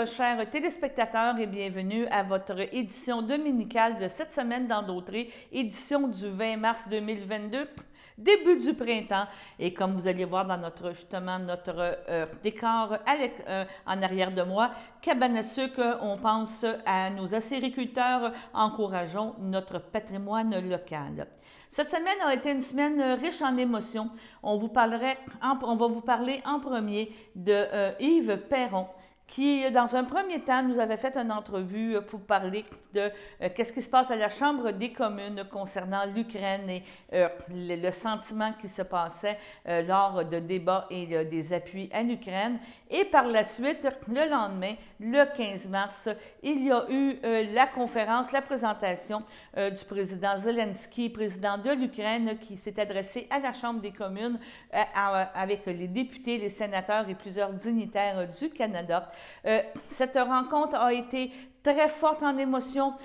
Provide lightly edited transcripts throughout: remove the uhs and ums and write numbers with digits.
chers téléspectateurs, et bienvenue à votre édition dominicale de cette semaine dans Dautré, édition du 20 mars 2022, début du printemps. Et comme vous allez voir dans notre décor en arrière de moi, cabane à sucre, on pense à nos acériculteurs, encourageons notre patrimoine local. Cette semaine a été une semaine riche en émotions. On va vous parler en premier de Yves Perron, qui, dans un premier temps, nous avait fait une entrevue pour parler de qu'est-ce qui se passe à la Chambre des communes concernant l'Ukraine et le sentiment qui se passait lors de débats et des appuis à l'Ukraine. Et par la suite, le lendemain, le 15 mars, il y a eu la conférence, la présentation du président Zelensky, président de l'Ukraine, qui s'est adressé à la Chambre des communes avec les députés, les sénateurs et plusieurs dignitaires du Canada. Cette rencontre a été très forte en émotion.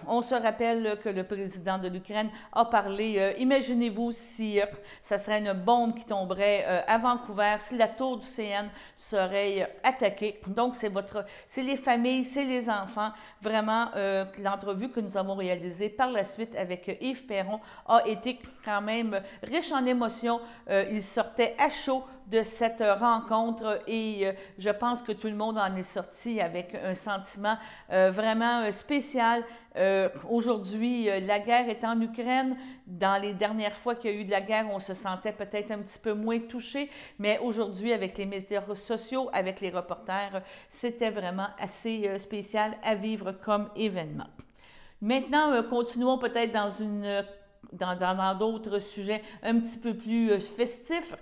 On se rappelle que le président de l'Ukraine a parlé, imaginez-vous si ça serait une bombe qui tomberait à Vancouver, si la tour du CN serait attaquée. Donc, c'est les familles, c'est les enfants. Vraiment, l'entrevue que nous avons réalisée par la suite avec Yves Perron a été quand même riche en émotions. Il sortait à chaud de cette rencontre et je pense que tout le monde en est sorti avec un sentiment vraiment spécial. Aujourd'hui, la guerre est en Ukraine. Dans les dernières fois qu'il y a eu de la guerre, on se sentait peut-être un petit peu moins touché, mais aujourd'hui, avec les médias sociaux, avec les reporters, c'était vraiment assez spécial à vivre comme événement. Maintenant, continuons peut-être dans d'autres sujets un petit peu plus festifs.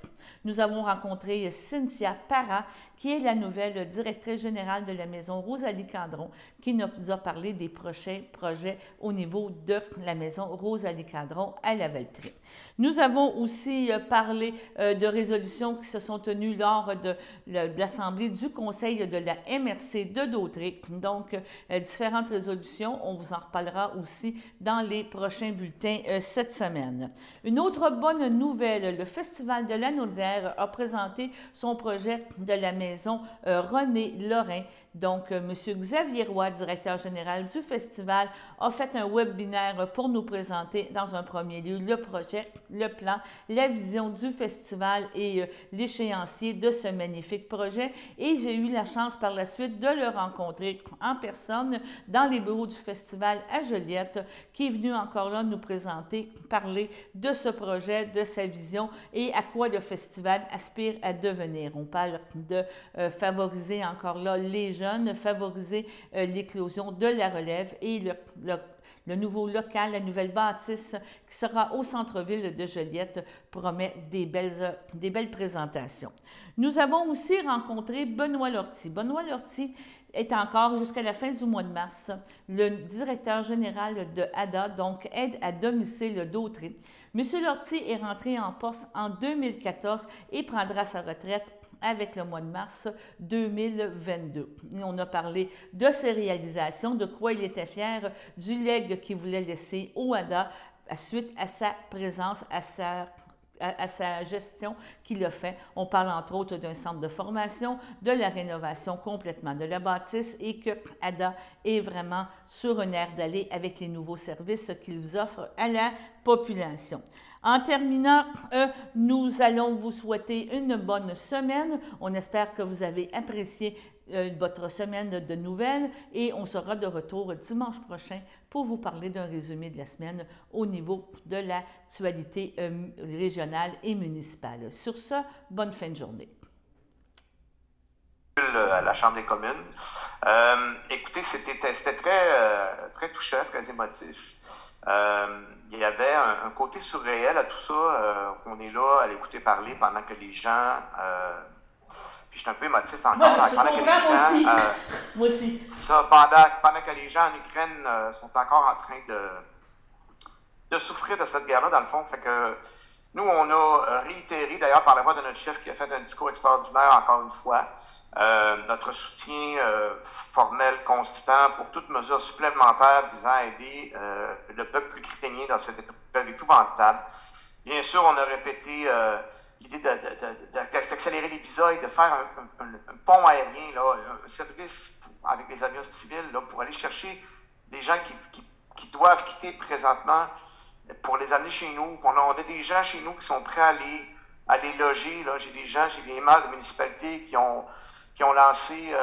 Nous avons rencontré Cynthia Parra, qui est la nouvelle directrice générale de la maison Rosalie Cadron, qui nous a parlé des prochains projets au niveau de la maison Rosalie Cadron à Lavaltrie. Nous avons aussi parlé de résolutions qui se sont tenues lors de l'Assemblée du Conseil de la MRC de Dautré. Donc, différentes résolutions, on vous en reparlera aussi dans les prochains bulletins cette semaine. Une autre bonne nouvelle, le Festival de la Naudière a présenté son projet de la maison René Lorrain. Donc, M. Xavier Roy, directeur général du festival, a fait un webinaire pour nous présenter dans un premier lieu le projet, le plan, la vision du festival et l'échéancier de ce magnifique projet. Et j'ai eu la chance par la suite de le rencontrer en personne dans les bureaux du festival à Joliette, qui est venu encore là nous présenter, parler de ce projet, de sa vision et à quoi le festival aspire à devenir. On parle de favoriser encore là les jeunes, favoriser l'éclosion de la relève et le nouveau local, la nouvelle bâtisse qui sera au centre-ville de Joliette promet des belles présentations. Nous avons aussi rencontré Benoît Lortie. Benoît Lortie est encore, jusqu'à la fin du mois de mars, le directeur général de ADA, donc Aide à domicile Dautré. M. Lortie est rentré en poste en 2014 et prendra sa retraite avec le mois de mars 2022. Et on a parlé de ses réalisations, de quoi il était fier, du legs qu'il voulait laisser au ADA suite à sa présence, à sa gestion qu'il a fait. On parle entre autres d'un centre de formation, de la rénovation complètement de la bâtisse et que ADA est vraiment sur un air d'aller avec les nouveaux services qu'ils offrent à la population. En terminant, nous allons vous souhaiter une bonne semaine. On espère que vous avez apprécié votre semaine de nouvelles et on sera de retour dimanche prochain pour vous parler d'un résumé de la semaine au niveau de l'actualité régionale et municipale. Sur ce, bonne fin de journée. À la Chambre des communes. Écoutez, c'était très touchant, très émotif. Il y avait un côté surréel à tout ça. On est là à l'écouter parler pendant que les gens... puis je suis un peu émotif encore. Moi aussi. C'est ça, pendant que les gens en Ukraine sont encore en train de souffrir de cette guerre-là, dans le fond. Fait que nous, on a réitéré, d'ailleurs, par la voix de notre chef qui a fait un discours extraordinaire encore une fois, notre soutien formel, constant pour toute mesure supplémentaire visant à aider le peuple ukrainien dans cette épreuve épouvantable. Bien sûr, on a répété l'idée d'être d'accélérer les visas et de faire un pont aérien, là, un service avec les avions civils là, pour aller chercher des gens qui doivent quitter présentement pour les amener chez nous. On a des gens chez nous qui sont prêts à les loger. Là. J'ai des maires de municipalités qui ont lancé,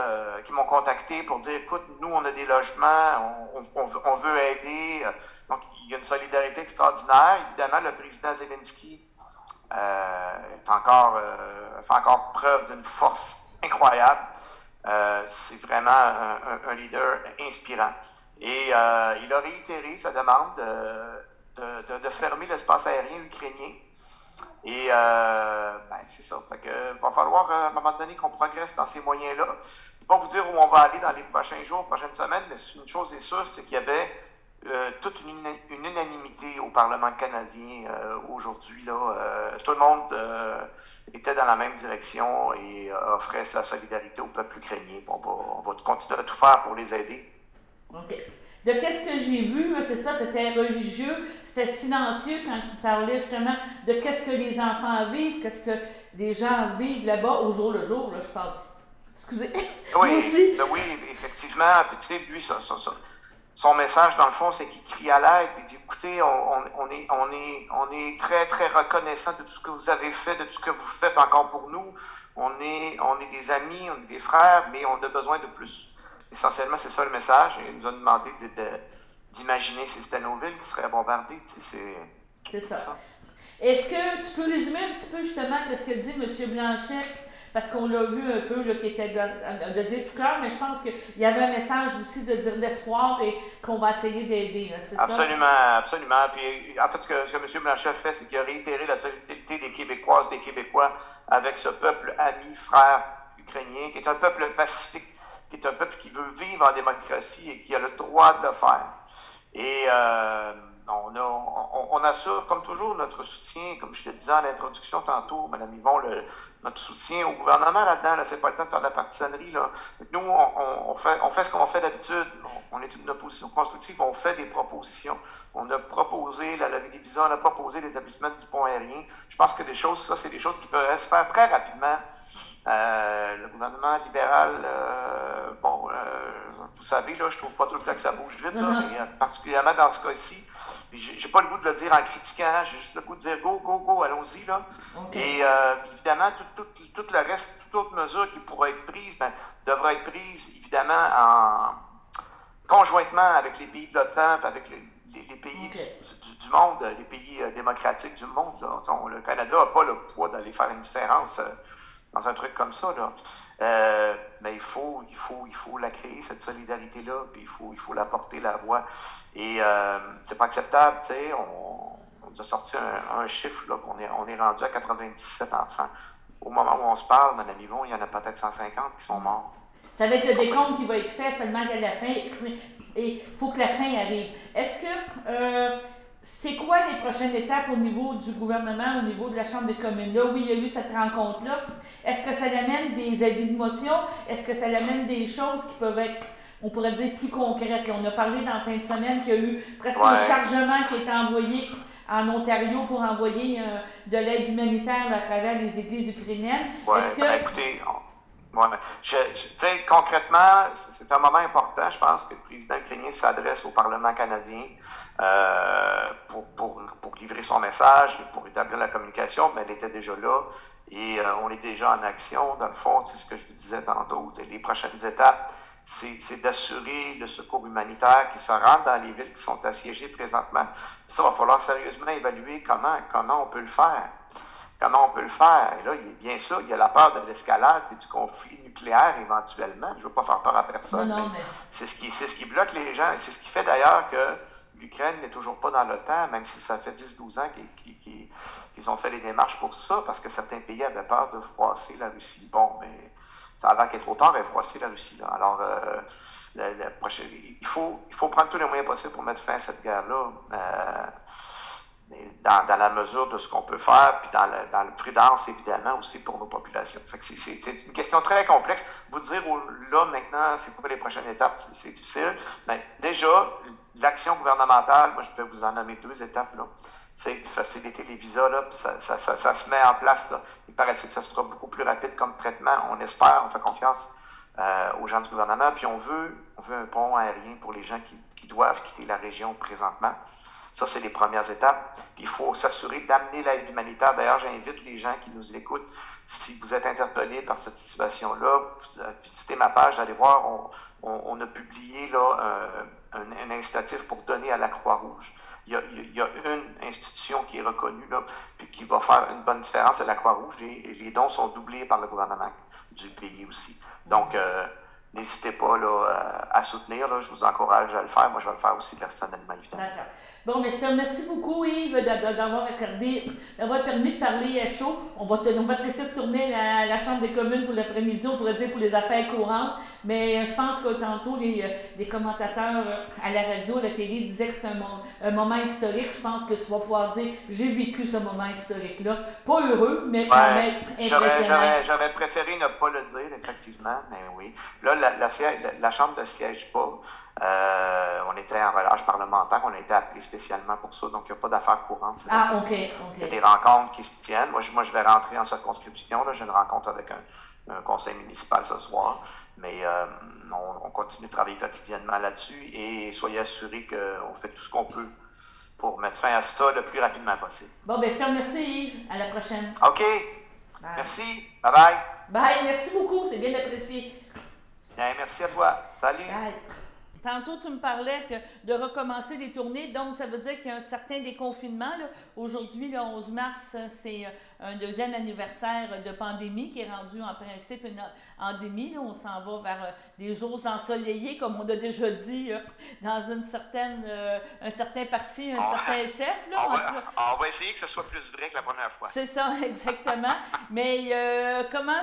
qui m'ont contacté pour dire, écoute, nous, on a des logements, on veut aider. Donc, il y a une solidarité extraordinaire. Évidemment, le président Zelensky fait encore preuve d'une force incroyable. C'est vraiment un leader inspirant. Et il a réitéré sa demande de fermer l'espace aérien ukrainien. Et c'est ça. Fait que, va falloir à un moment donné qu'on progresse dans ces moyens-là. Je ne vais pas vous dire où on va aller dans les prochains jours, prochaines semaines, mais une chose est sûre, c'est qu'il y avait toute une unanimité au Parlement canadien aujourd'hui. Tout le monde était dans la même direction et offrait sa solidarité au peuple ukrainien. On va continuer à tout faire pour les aider. OK. De qu'est-ce que j'ai vu, c'est ça, c'était religieux, c'était silencieux quand il parlait justement de qu'est-ce que les enfants vivent, qu'est-ce que les gens vivent là-bas au jour le jour, là, je pense. Excusez. Oui, moi aussi. oui, effectivement. Puis tu sais, lui, son message, dans le fond, c'est qu'il crie à l'aide, puis il dit, écoutez, on est très, très reconnaissant de tout ce que vous avez fait, de tout ce que vous faites encore pour nous. On est des amis, on est des frères, mais on a besoin de plus. Essentiellement, c'est ça le message. Il nous a demandé d'imaginer si c'était nos villes qui seraient bombardées. C'est ça. Est-ce que tu peux résumer un petit peu justement ce que dit M. Blanchet? Parce qu'on l'a vu un peu, là, qui était de dire tout cœur, mais je pense qu'il y avait un message aussi de dire d'espoir et qu'on va essayer d'aider. C'est ça? Absolument. Puis, en fait, ce que M. Blanchet a fait, c'est qu'il a réitéré la solidarité des Québécoises, des Québécois avec ce peuple ami, frère ukrainien, qui est un peuple pacifique, qui est un peuple qui veut vivre en démocratie et qui a le droit de le faire. Et on assure, comme toujours, notre soutien, comme je te disais en introduction tantôt, Mme Yvon, notre soutien au gouvernement là-dedans. Là, c'est pas le temps de faire de la partisanerie. Là. Nous, on fait ce qu'on fait d'habitude. On est une opposition constructive, on fait des propositions. On a proposé la levée des visas, on a proposé l'établissement du pont aérien. Je pense que c'est des choses qui peuvent se faire très rapidement. Le gouvernement libéral, vous savez, là, je trouve pas tout le temps que ça bouge vite, là, mais particulièrement dans ce cas-ci. J'ai pas le goût de le dire en critiquant, j'ai juste le goût de dire go, allons-y, là. Okay. Et évidemment, tout le reste, toute autre mesure qui pourrait être prise, devra être prise, évidemment, conjointement avec les pays de l'OTAN, avec les pays du monde, les pays démocratiques du monde. Là. Le Canada n'a pas le poids d'aller faire une différence dans un truc comme ça, là. Mais il faut la créer, cette solidarité-là, puis il faut la porter, la voix. Et c'est pas acceptable, tu sais, on a sorti un chiffre, là, on est rendu à 97 enfants. Au moment où on se parle, Mme Yvon, il y en a peut-être 150 qui sont morts. Ça va être le décompte qui va être fait seulement à la fin, et il faut que la fin arrive. Est-ce que... c'est quoi les prochaines étapes au niveau du gouvernement, au niveau de la Chambre des communes? Là, oui, il y a eu cette rencontre-là. Est-ce que ça amène des avis de motion? Est-ce que ça amène des choses qui peuvent être, on pourrait dire, plus concrètes? Là, on a parlé dans la fin de semaine qu'il y a eu presque un chargement qui a été envoyé en Ontario pour envoyer de l'aide humanitaire là, à travers les églises ukrainiennes. Est-ce que... écoutez, tu sais, concrètement, c'est un moment important. Je pense que le président ukrainien s'adresse au Parlement canadien pour livrer son message, pour établir la communication, mais elle était déjà là et on est déjà en action. Dans le fond, c'est ce que je vous disais tantôt. Les prochaines étapes, c'est d'assurer le secours humanitaire qui se rend dans les villes qui sont assiégées présentement. Ça, il va falloir sérieusement évaluer comment on peut le faire. Comment on peut le faire? Et là, bien sûr, il y a la peur de l'escalade et du conflit nucléaire éventuellement. Je ne veux pas faire peur à personne. Mais c'est ce qui bloque les gens. C'est ce qui fait d'ailleurs que l'Ukraine n'est toujours pas dans l'OTAN, même si ça fait 10-12 ans qu'ils ont fait les démarches pour ça, parce que certains pays avaient peur de froisser la Russie. Bon, mais ça a l'air qu'il est trop tard à froisser la Russie. Là. Alors, il faut prendre tous les moyens possibles pour mettre fin à cette guerre-là. Dans la mesure de ce qu'on peut faire, puis dans la prudence, évidemment, aussi pour nos populations. Fait que c'est une question très complexe. Vous dire là, maintenant, c'est quoi les prochaines étapes, c'est difficile. Mais déjà, l'action gouvernementale, moi, je vais vous en nommer 2 étapes, là. faciliter les visas, là, ça se met en place. Là. Il paraît que ça sera beaucoup plus rapide comme traitement. On espère, on fait confiance aux gens du gouvernement. Puis on veut un pont aérien pour les gens qui doivent quitter la région présentement. Ça, c'est les premières étapes. Puis il faut s'assurer d'amener l'aide humanitaire. D'ailleurs, j'invite les gens qui nous écoutent, si vous êtes interpellés par cette situation-là, visitez ma page, allez voir, on a publié là, un incitatif pour donner à la Croix-Rouge. Il y a une institution qui est reconnue là, puis qui va faire une bonne différence à la Croix-Rouge, et les dons sont doublés par le gouvernement du pays aussi. Donc, n'hésitez pas là, à soutenir. Là, je vous encourage à le faire. Moi, je vais le faire aussi personnellement, évidemment. D'accord. Bon, mais je te remercie beaucoup, Yves, d'avoir permis de parler à chaud. On va te laisser retourner la Chambre des communes pour l'après-midi, on pourrait dire pour les affaires courantes. Mais je pense que tantôt, les commentateurs à la radio, à la télé disaient que c'était un moment historique. Je pense que tu vas pouvoir dire j'ai vécu ce moment historique-là. Pas heureux, mais quand même impressionnant. J'aurais préféré ne pas le dire, effectivement, mais oui. Là, la Chambre ne siège pas. On était en relâche parlementaire, on a été appelé spécialement pour ça, donc il n'y a pas d'affaires courantes. Ah, OK. Il y a des rencontres qui se tiennent. Moi, je vais rentrer en circonscription. J'ai une rencontre avec un conseil municipal ce soir, mais on continue de travailler quotidiennement là-dessus, et soyez assurés qu'on fait tout ce qu'on peut pour mettre fin à ça le plus rapidement possible. Bon, ben je te remercie, Yves. À la prochaine. OK. Bye. Merci. Bye-bye. Bye. Merci beaucoup. C'est bien apprécié. Bien, merci à toi. Salut. Bye. Tantôt, tu me parlais de recommencer les tournées, donc ça veut dire qu'il y a un certain déconfinement. Aujourd'hui, le 11 mars, c'est un deuxième anniversaire de pandémie qui est rendu en principe une endémie. On s'en va vers des jours ensoleillés, comme on a déjà dit, dans un certain parti, un certain chef. Là, on va essayer que ce soit plus vrai que la première fois. C'est ça, exactement. Mais comment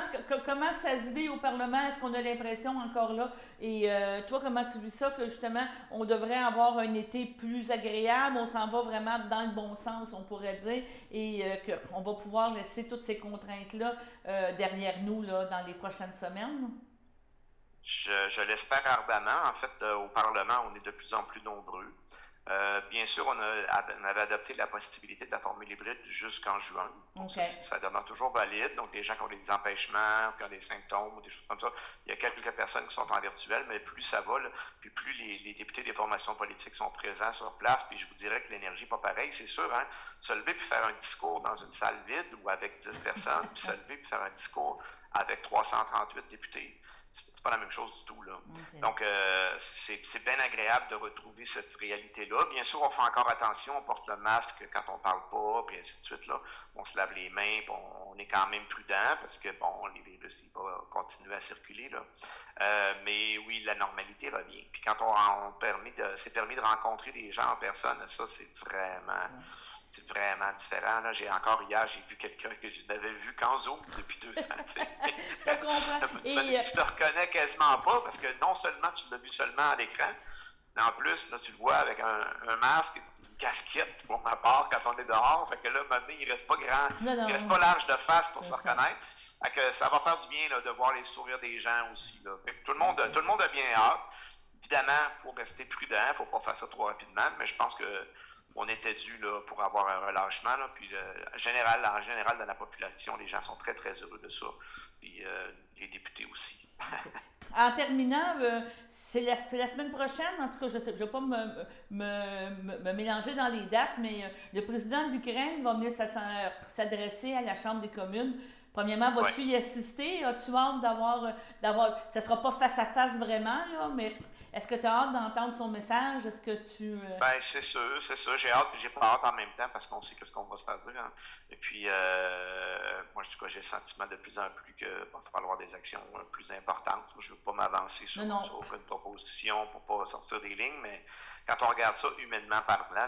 ça se vit au Parlement? Est-ce qu'on a l'impression encore là? Et toi, comment tu vis ça, que justement, on devrait avoir un été plus agréable, on s'en va vraiment dans le bon sens, on pourrait dire, et qu'on va pouvoir laisser toutes ces contraintes-là derrière nous là, dans les prochaines semaines? Je l'espère ardemment. En fait, au Parlement, on est de plus en plus nombreux. Bien sûr, on avait adopté la possibilité de la formule hybride jusqu'en juin. Donc, okay. ça demeure toujours valide. Donc, des gens qui ont des empêchements, qui ont des symptômes ou des choses comme ça, il y a quelques personnes qui sont en virtuel, mais plus ça va, là, puis plus les députés des formations politiques sont présents sur place, puis je vous dirais que l'énergie n'est pas pareille, c'est sûr. Hein? Se lever puis faire un discours dans une salle vide ou avec 10 personnes, puis se lever puis faire un discours avec 338 députés, c'est pas la même chose du tout, là. Okay. Donc, c'est bien agréable de retrouver cette réalité-là. Bien sûr, on fait encore attention, on porte le masque quand on parle pas, puis ainsi de suite, là. On se lave les mains, puis on est quand même prudent, parce que, bon, les virus, ils vont continuer à circuler, là. Mais oui, la normalité revient. Puis quand c'est permis de rencontrer des gens en personne, ça, c'est vraiment différent. Là, hier, j'ai vu quelqu'un que je n'avais vu qu'en Zoom depuis 2 ans. Je comprends. Tu te reconnais quasiment pas, parce que non seulement tu l'as vu seulement à l'écran, mais en plus, là, tu le vois avec un masque, une casquette pour ma part quand on est dehors. Fait que là, maintenant, il reste pas grand, il reste pas large de face pour se reconnaître. Fait que ça va faire du bien là, de voir les sourires des gens aussi. Là. Fait que tout le monde a bien hâte. Évidemment, il faut rester prudent, il ne faut pas faire ça trop rapidement, mais je pense qu'on était dû là, pour avoir un relâchement. Là, puis en général, dans la population, les gens sont très, très heureux de ça. Puis les députés aussi. En terminant, c'est la semaine prochaine, en tout cas, je ne vais pas me mélanger dans les dates, mais le président de l'Ukraine va venir s'adresser à la Chambre des communes. Premièrement, vas-tu y assister? As-tu hâte d'avoir... Ça ne sera pas face à face vraiment, là, mais est-ce que tu as hâte d'entendre son message? Est-ce que tu... Ben, c'est sûr. J'ai hâte, puis j'ai pas hâte en même temps, parce qu'on sait qu'est-ce qu'on va se faire dire. Hein. Et puis, moi, en tout cas, j'ai le sentiment de plus en plus qu'il va falloir des actions plus importantes. Je ne veux pas m'avancer sur aucune proposition pour pas sortir des lignes, mais quand on regarde ça humainement parlant,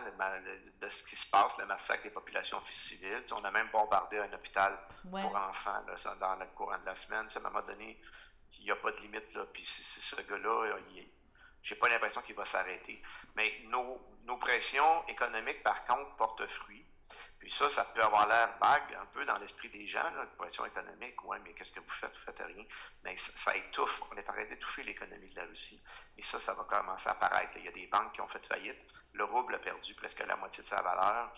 de ce qui se passe, le massacre des populations civiles, on a même bombardé un hôpital pour enfants là, dans le courant de la semaine. À un moment donné, il n'y a pas de limite, là, puis ce gars-là, j'ai pas l'impression qu'il va s'arrêter. Mais nos pressions économiques, par contre, portent fruit. Puis ça peut avoir l'air vague un peu dans l'esprit des gens, là, une pression économique. Ouais, mais qu'est-ce que vous faites? Vous faites rien. Mais ça étouffe. On est en train d'étouffer l'économie de la Russie. Et ça va commencer à apparaître. Il y a des banques qui ont fait faillite. Le rouble a perdu presque la moitié de sa valeur.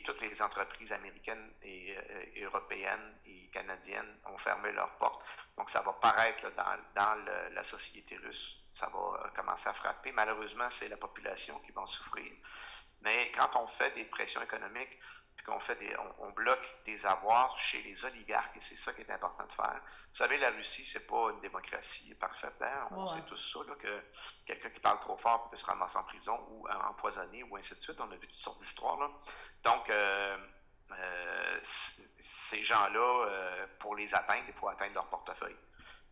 toutes les entreprises américaines et européennes et canadiennes ont fermé leurs portes. Donc, ça va paraître là, dans la société russe. Ça va commencer à frapper. Malheureusement, c'est la population qui va en souffrir. Mais quand on fait des pressions économiques, puis qu'on fait on bloque des avoirs chez les oligarques, et c'est ça qui est important de faire. Vous savez, la Russie, c'est pas une démocratie parfaite. Hein? On sait tous ça, là, que quelqu'un qui parle trop fort peut se ramasser en prison ou empoisonné ou ainsi de suite. On a vu toutes sortes d'histoires. Là. Donc, ces gens-là, pour les atteindre, il faut atteindre leur portefeuille.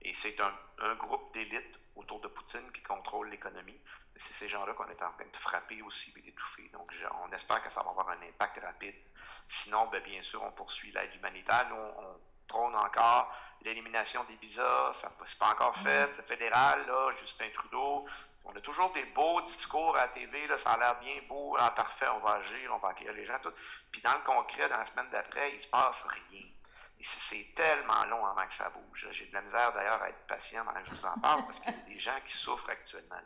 Et c'est un groupe d'élite autour de Poutine qui contrôle l'économie. C'est ces gens-là qu'on est en train de frapper aussi et d'étouffer. Donc, on espère que ça va avoir un impact rapide. Sinon, bien sûr, on poursuit l'aide humanitaire. Nous, on prône encore l'élimination des visas. Ça c'est pas encore fait. Le fédéral, là, Justin Trudeau, on a toujours des beaux discours à la TV. Là, ça a l'air bien beau, parfait, on va agir, on va accueillir les gens. Tout. Puis dans le concret, dans la semaine d'après, il se passe rien. Et c'est tellement long avant que ça bouge. J'ai de la misère d'ailleurs à être patient pendant que je vous en parle parce qu'il y a des gens qui souffrent actuellement.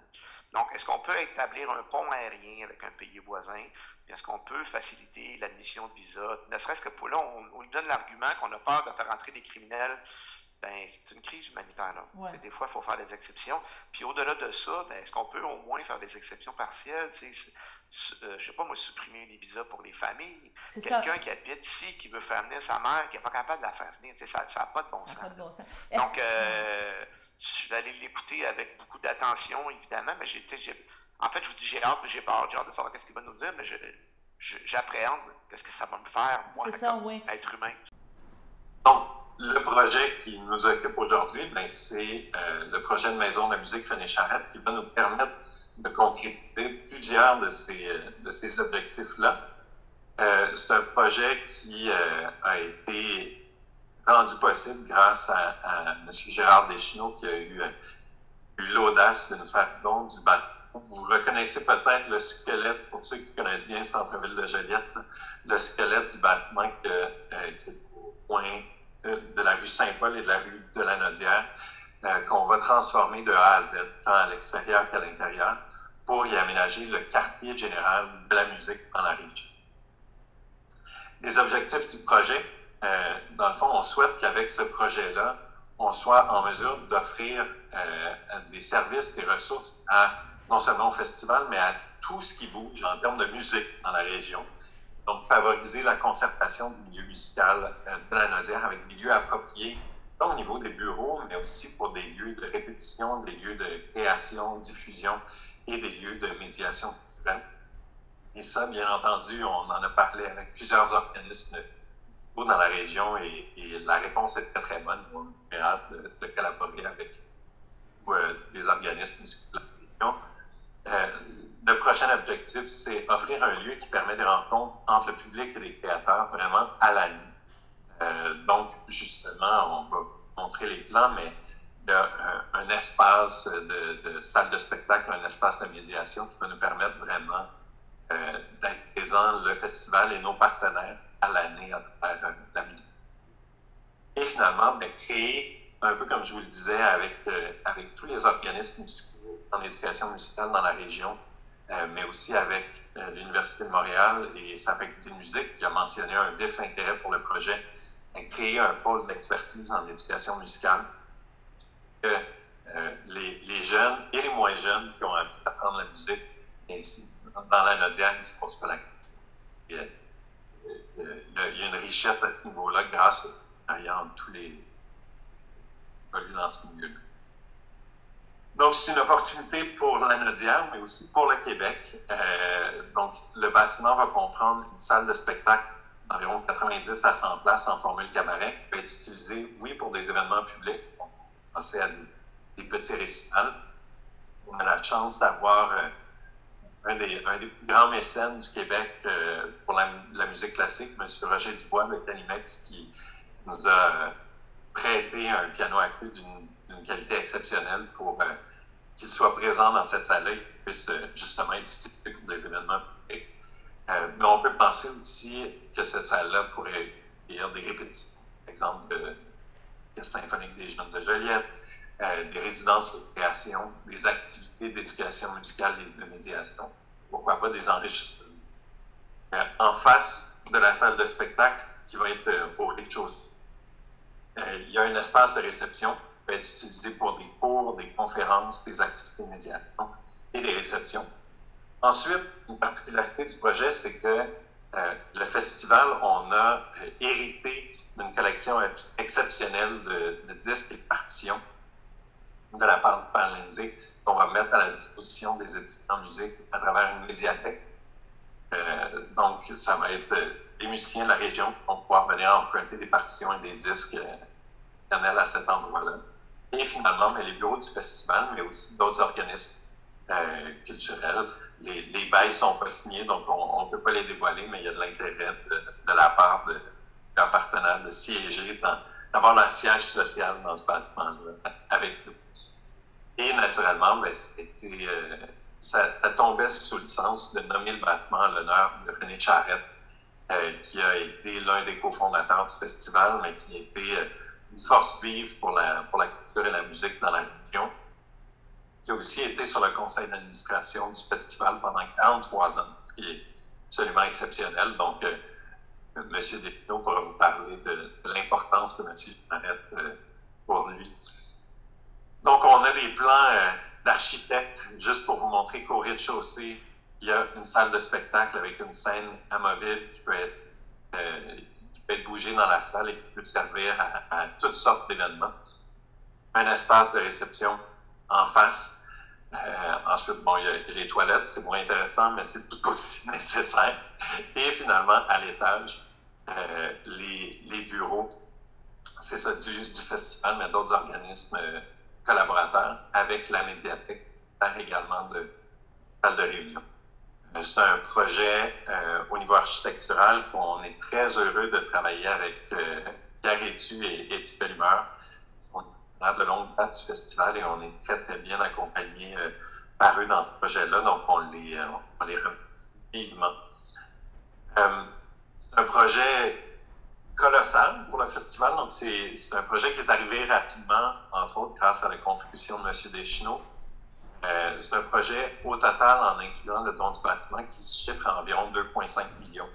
Donc, est-ce qu'on peut établir un pont aérien avec un pays voisin? Est-ce qu'on peut faciliter l'admission de visas? Ne serait-ce que pour là, on lui donne l'argument qu'on a peur de faire entrer des criminels. C'est une crise humanitaire. Là. Ouais. Des fois, il faut faire des exceptions. Puis au-delà de ça, est-ce qu'on peut au moins faire des exceptions partielles? Je ne sais pas, moi, supprimer les visas pour les familles. Quelqu'un qui habite ici, qui veut faire venir sa mère, qui n'est pas capable de la faire venir, ça n'a pas de bon sens. Donc, je vais aller l'écouter avec beaucoup d'attention, évidemment, mais en fait, je vous dis, j'ai hâte de savoir ce qu'il va nous dire, mais j'appréhende ce que ça va me faire, moi, comme être humain. Donc, le projet qui nous occupe aujourd'hui, c'est le projet de Maison de la musique René Charette qui va nous permettre de concrétiser plusieurs de ces objectifs-là. C'est un projet qui a été rendu possible grâce à M. Gérard Deschenaux qui a eu l'audace de nous faire don du bâtiment. Vous reconnaissez peut-être le squelette, pour ceux qui connaissent bien le centre-ville de Joliette, le squelette du bâtiment qui est au point de la rue Saint-Paul et de la rue de la Nodière, qu'on va transformer de A à Z, tant à l'extérieur qu'à l'intérieur, pour y aménager le quartier général de la musique dans la région. Les objectifs du projet, dans le fond, on souhaite qu'avec ce projet-là, on soit en mesure d'offrir des services, des ressources non seulement au festival, mais à tout ce qui bouge en termes de musique dans la région. Donc, favoriser la concertation du milieu musical de la Nodière avec des lieux appropriés, tant au niveau des bureaux, mais aussi pour des lieux de répétition, des lieux de création, diffusion et des lieux de médiation culturelle. Et ça, bien entendu, on en a parlé avec plusieurs organismes dans la région et la réponse est très, très bonne. On a hâte de collaborer avec les organismes musicaux de la région. Le prochain objectif, c'est offrir un lieu qui permet des rencontres entre le public et les créateurs vraiment à la nuit. Donc, justement, on va vous montrer les plans, mais il y a un espace de salle de spectacle, un espace de médiation qui va nous permettre vraiment d'être présent, le festival et nos partenaires à l'année à travers la musique. Et finalement, créer, un peu comme je vous le disais, avec tous les organismes musicaux en éducation musicale dans la région, mais aussi avec l'Université de Montréal et sa faculté de musique qui a mentionné un vif intérêt pour le projet, créer un pôle d'expertise en éducation musicale. Les jeunes et les moins jeunes qui ont envie d'apprendre la musique, ainsi dans la Nodière, ils ne se posent pas la question. Il y a une richesse à ce niveau-là grâce à tous les évolués dans ce milieu-là. Donc, c'est une opportunité pour la Nodière, mais aussi pour le Québec. Donc, le bâtiment va comprendre une salle de spectacle d'environ 90 à 100 places en formule cabaret, qui peut être utilisée, oui, pour des événements publics. On peut penser à des petits récitals. On a la chance d'avoir un des plus grands mécènes du Québec pour la musique classique, M. Roger Dubois de Canimex, qui nous a prêté un piano à queue d'une qualité exceptionnelle pour qu'il soit présent dans cette salle-là et qu'il puisse justement être utilisé pour des événements publics. Mais on peut penser aussi que cette salle-là pourrait accueillir des répétitions, par exemple de la symphonique des Jeunes de Joliette, des résidences de création, des activités d'éducation musicale et de médiation, pourquoi pas des enregistrements. en face de la salle de spectacle qui va être au rez-de-chaussée. Il y a un espace de réception qui peut être utilisé pour des cours, des conférences, des activités de médiation et des réceptions. Ensuite, une particularité du projet, c'est que le festival, on a hérité d'une collection exceptionnelle de disques et de partitions de la part du Père Lindsay qu'on va mettre à la disposition des étudiants en musique à travers une médiathèque. Donc, ça va être les musiciens de la région qui vont pouvoir venir emprunter des partitions et des disques exceptionnels à cet endroit-là. Et finalement, les bureaux du festival, mais aussi d'autres organismes culturels. Les bails ne sont pas signés, donc on ne peut pas les dévoiler, mais il y a de l'intérêt de la part de leurs partenaires de siéger, d'avoir leur siège social dans ce bâtiment-là avec nous. Et naturellement, ça tombait sous le sens de nommer le bâtiment en l'honneur de René Charette, qui a été l'un des cofondateurs du festival, mais qui a été une force vive pour la culture et la musique dans la région, qui a aussi été sur le conseil d'administration du festival pendant 43 ans, ce qui est absolument exceptionnel. Donc, M. Despinot pourra vous parler de l'importance de M. Charette pour lui. Donc, on a des plans d'architectes, juste pour vous montrer qu'au rez-de-chaussée, il y a une salle de spectacle avec une scène amovible qui peut être bougée dans la salle et qui peut servir à toutes sortes d'événements. Un espace de réception en face. Ensuite, il y a les toilettes, c'est moins intéressant, mais c'est tout aussi nécessaire. Et finalement, à l'étage, les bureaux, c'est ça, du festival, mais d'autres organismes collaborateurs avec la médiathèque, qui sert également de salle de réunion. C'est un projet au niveau architectural qu'on est très heureux de travailler avec Pierre Étu et Étu Bellemeur, qui sont de longue date du festival et on est très, très bien accompagnés par eux dans ce projet-là, donc on les remercie vivement. C'est un projet colossal pour le festival, donc c'est un projet qui est arrivé rapidement, entre autres grâce à la contribution de M. Deschenaux. C'est un projet au total, en incluant le don du bâtiment, qui se chiffre à environ 2,5 millions,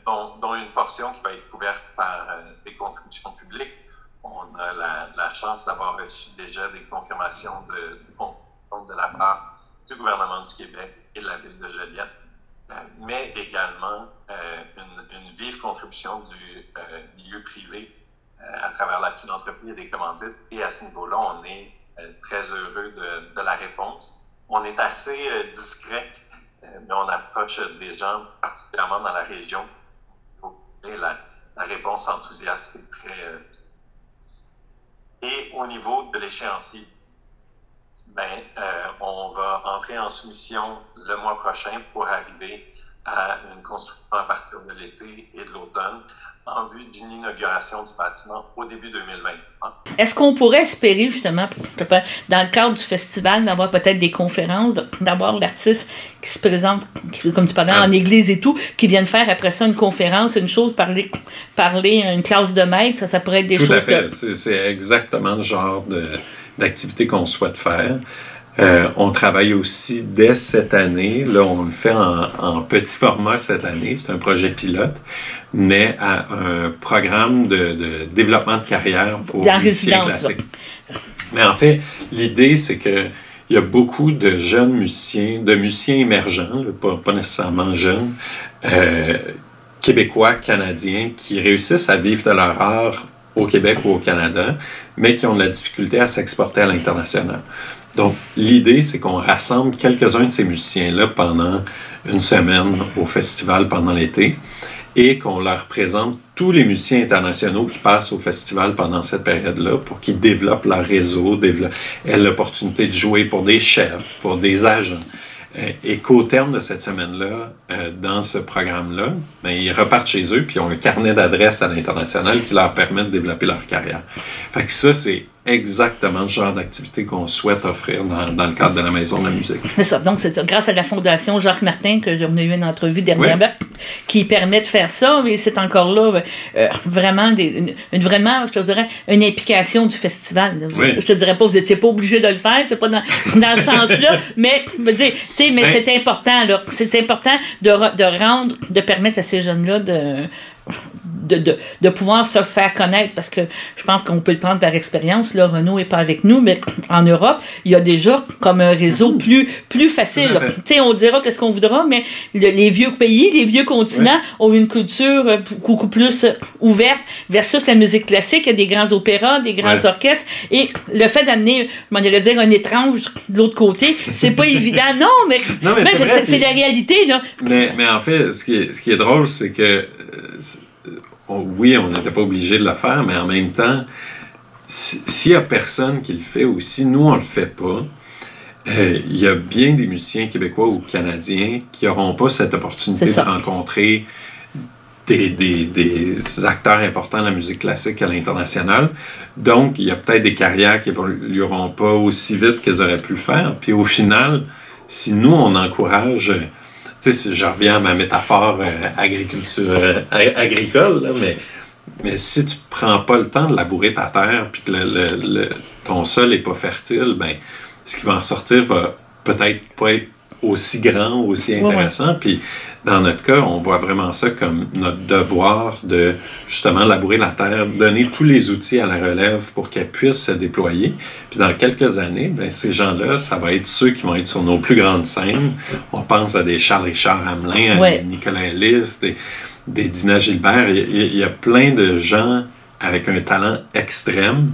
dont une portion qui va être couverte par des contributions publiques. On a la chance d'avoir reçu déjà des confirmations de la part du gouvernement du Québec et de la ville de Joliette, mais également une vive contribution du milieu privé à travers la philanthropie et des commandites. Et à ce niveau-là, on est très heureux de la réponse. On est assez discret, mais on approche des gens, particulièrement dans la région. Et la réponse enthousiaste est très... Et au niveau de l'échéancier, on va entrer en soumission le mois prochain pour arriver à une construction à partir de l'été et de l'automne en vue d'une inauguration du bâtiment au début 2023. Est-ce qu'on pourrait espérer justement, dans le cadre du festival, d'avoir peut-être des conférences, d'avoir l'artiste qui se présente, comme tu parlais, en église et tout, qui viennent faire après ça une conférence, une chose, parler une classe de maître, ça pourrait être des choses... Tout à fait, c'est exactement le genre d'activité qu'on souhaite faire. On travaille aussi dès cette année, là on le fait en petit format cette année, c'est un projet pilote, mais à un programme de développement de carrière pour musiciens classiques. Mais en fait, l'idée c'est que il y a beaucoup de jeunes musiciens, de musiciens émergents, là, pas nécessairement jeunes, québécois, canadiens, qui réussissent à vivre de leur art au Québec ou au Canada, mais qui ont de la difficulté à s'exporter à l'international. Donc, l'idée, c'est qu'on rassemble quelques-uns de ces musiciens-là pendant une semaine au festival pendant l'été et qu'on leur présente tous les musiciens internationaux qui passent au festival pendant cette période-là pour qu'ils développent leur réseau, aient l'opportunité de jouer pour des chefs, pour des agents. Et qu'au terme de cette semaine-là, dans ce programme-là, ils repartent chez eux puis ils ont un carnet d'adresses à l'international qui leur permet de développer leur carrière. Fait que ça, c'est exactement le genre d'activité qu'on souhaite offrir dans le cadre de la Maison de la musique. C'est ça. Donc, c'est grâce à la Fondation Jacques Martin, que on a eu une entrevue dernièrement, qui permet de faire ça. Mais c'est encore là vraiment, vraiment, je te dirais, une implication du festival. Oui. Je te dirais pas, vous n'étiez pas obligé de le faire, c'est pas dans ce sens-là, mais, c'est important, là. C'est important de permettre à ces jeunes-là de pouvoir se faire connaître, parce que je pense qu'on peut le prendre par expérience. Là, Renaud n'est pas avec nous, mais en Europe, il y a déjà comme un réseau plus facile. On dira qu'est-ce qu'on voudra, mais les vieux pays, les vieux continents ont une culture beaucoup plus ouverte versus la musique classique. Il y a des grands opéras, des grands orchestres, et le fait d'amener, on allait dire, un étrange de l'autre côté, c'est pas évident. Non, mais c'est la réalité, là. Mais en fait, ce qui est drôle, c'est que oui, on n'était pas obligé de le faire, mais en même temps, s'il n'y a personne qui le fait, ou si nous, on ne le fait pas, il y a bien des musiciens québécois ou canadiens qui n'auront pas cette opportunité de rencontrer des acteurs importants de la musique classique à l'international. Donc, il y a peut-être des carrières qui n'évolueront pas aussi vite qu'elles auraient pu le faire. Puis au final, si nous, on encourage... Tu sais, je reviens à ma métaphore agricole, là, mais si tu prends pas le temps de labourer ta terre puis que ton sol n'est pas fertile, ben ce qui va en ressortir va peut-être pas être aussi grand, aussi intéressant. Puis dans notre cas, on voit vraiment ça comme notre devoir de justement labourer la terre, donner tous les outils à la relève pour qu'elle puisse se déployer. Puis dans quelques années, ben, ces gens-là, ça va être ceux qui vont être sur nos plus grandes scènes. On pense à des Charles-Richard Hamelin, à des Nicolas Ellis, des Dina Gilbert. Il y a plein de gens avec un talent extrême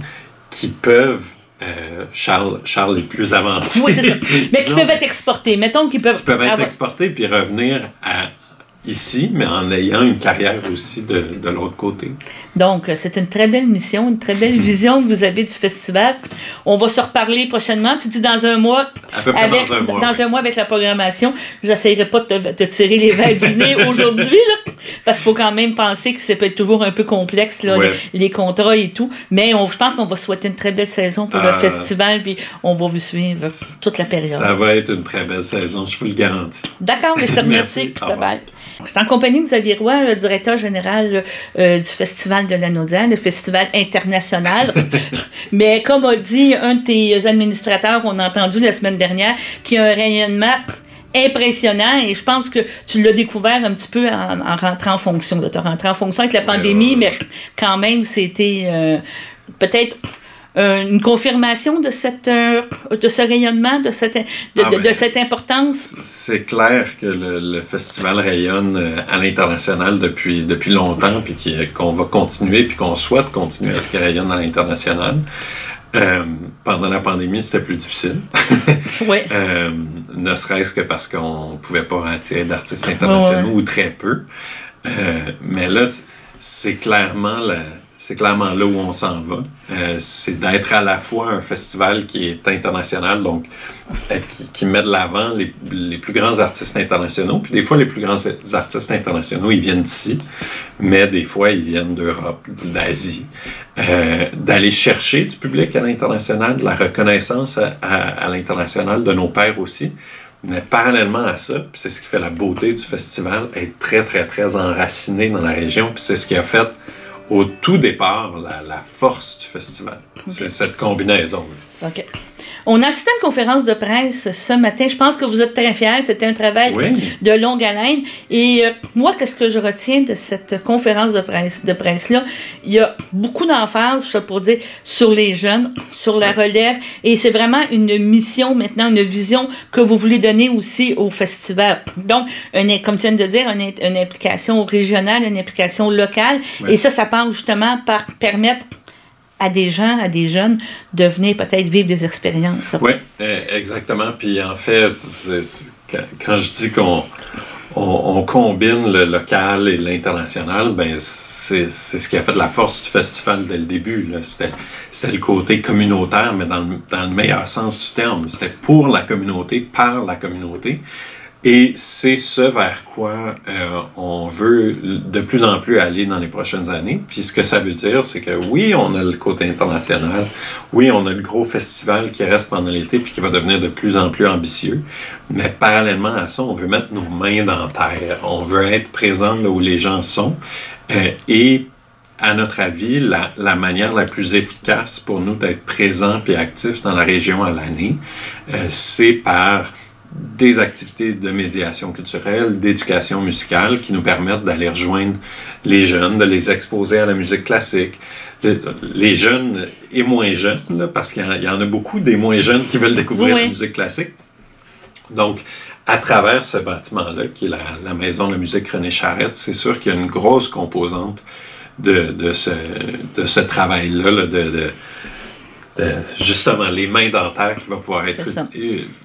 qui peuvent Charles est plus avancé. Oui, c'est ça. Mais qui peuvent être exportés. Mettons qu'ils peuvent être exportés puis revenir ici, mais en ayant une carrière aussi de l'autre côté. Donc, c'est une très belle mission, une très belle vision que vous avez du festival. On va se reparler prochainement. Tu dis dans un mois. À peu près dans un mois. Dans un mois avec la programmation. J'essaierai pas de te tirer les verres du nez aujourd'hui, là, parce qu'il faut quand même penser que ça peut être toujours un peu complexe, là, les contrats et tout. Mais je pense qu'on va souhaiter une très belle saison pour le festival, puis on va vous suivre toute la période. Ça va être une très belle saison, je vous le garantis. D'accord, mais je te remercie. Bye-bye. Je suis en compagnie de Xavier Roy, le directeur général du Festival de la Naudière, le festival international. Mais comme a dit un de tes administrateurs qu'on a entendu la semaine dernière, qui a un rayonnement impressionnant, et je pense que tu l'as découvert un petit peu en rentrant en fonction. Tu as rentré en fonction avec la pandémie, mais quand même, c'était peut-être... une confirmation de ce rayonnement, de cette importance? C'est clair que le festival rayonne à l'international depuis longtemps, puis qu'on va continuer, puis qu'on souhaite continuer à ce qu'il rayonne à l'international. Pendant la pandémie, c'était plus difficile. Oui. Ne serait-ce que parce qu'on ne pouvait pas attirer d'artistes internationaux ou très peu. Mais là, c'est clairement là où on s'en va. C'est d'être à la fois un festival qui est international, donc qui met de l'avant les plus grands artistes internationaux. Puis des fois, les plus grands artistes internationaux, ils viennent d'ici, mais des fois, ils viennent d'Europe, d'Asie. D'aller chercher du public à l'international, de la reconnaissance à l'international de nos pairs aussi. Mais parallèlement à ça, puis c'est ce qui fait la beauté du festival, être très, très, très enraciné dans la région. Puis c'est ce qui a fait au tout départ la force du festival. Okay. C'est cette combinaison. OK. On a assisté à une conférence de presse ce matin. Je pense que vous êtes très fiers. C'était un travail de longue haleine. Et moi, qu'est-ce que je retiens de cette conférence de presse-là? Il y a beaucoup d'emphase, pour dire, sur les jeunes, sur la relève. Et c'est vraiment une mission maintenant, une vision que vous voulez donner aussi au festival. Donc, comme tu viens de dire, une implication régionale, une implication locale. Oui. Et ça passe justement par permettre à des gens, à des jeunes, de venir peut-être vivre des expériences. Oui, exactement. Puis en fait, quand je dis qu'on combine le local et l'international, ben c'est ce qui a fait la force du festival dès le début. C'était le côté communautaire, mais dans le meilleur sens du terme. C'était pour la communauté, par la communauté. Et c'est ce vers quoi on veut de plus en plus aller dans les prochaines années. Puis ce que ça veut dire, c'est que oui, on a le côté international, oui, on a le gros festival qui reste pendant l'été puis qui va devenir de plus en plus ambitieux. Mais parallèlement à ça, on veut mettre nos mains dans la terre. On veut être présent là où les gens sont. Et à notre avis, la manière la plus efficace pour nous d'être présents et actifs dans la région à l'année, c'est par des activités de médiation culturelle, d'éducation musicale qui nous permettent d'aller rejoindre les jeunes, de les exposer à la musique classique. Les jeunes et moins jeunes, là, parce qu'il y en a beaucoup des moins jeunes qui veulent découvrir la musique classique. Donc, à travers ce bâtiment-là, qui est la Maison de la musique René Charrette, c'est sûr qu'il y a une grosse composante de ce travail-là, là, justement les mains dans la terre qui va pouvoir être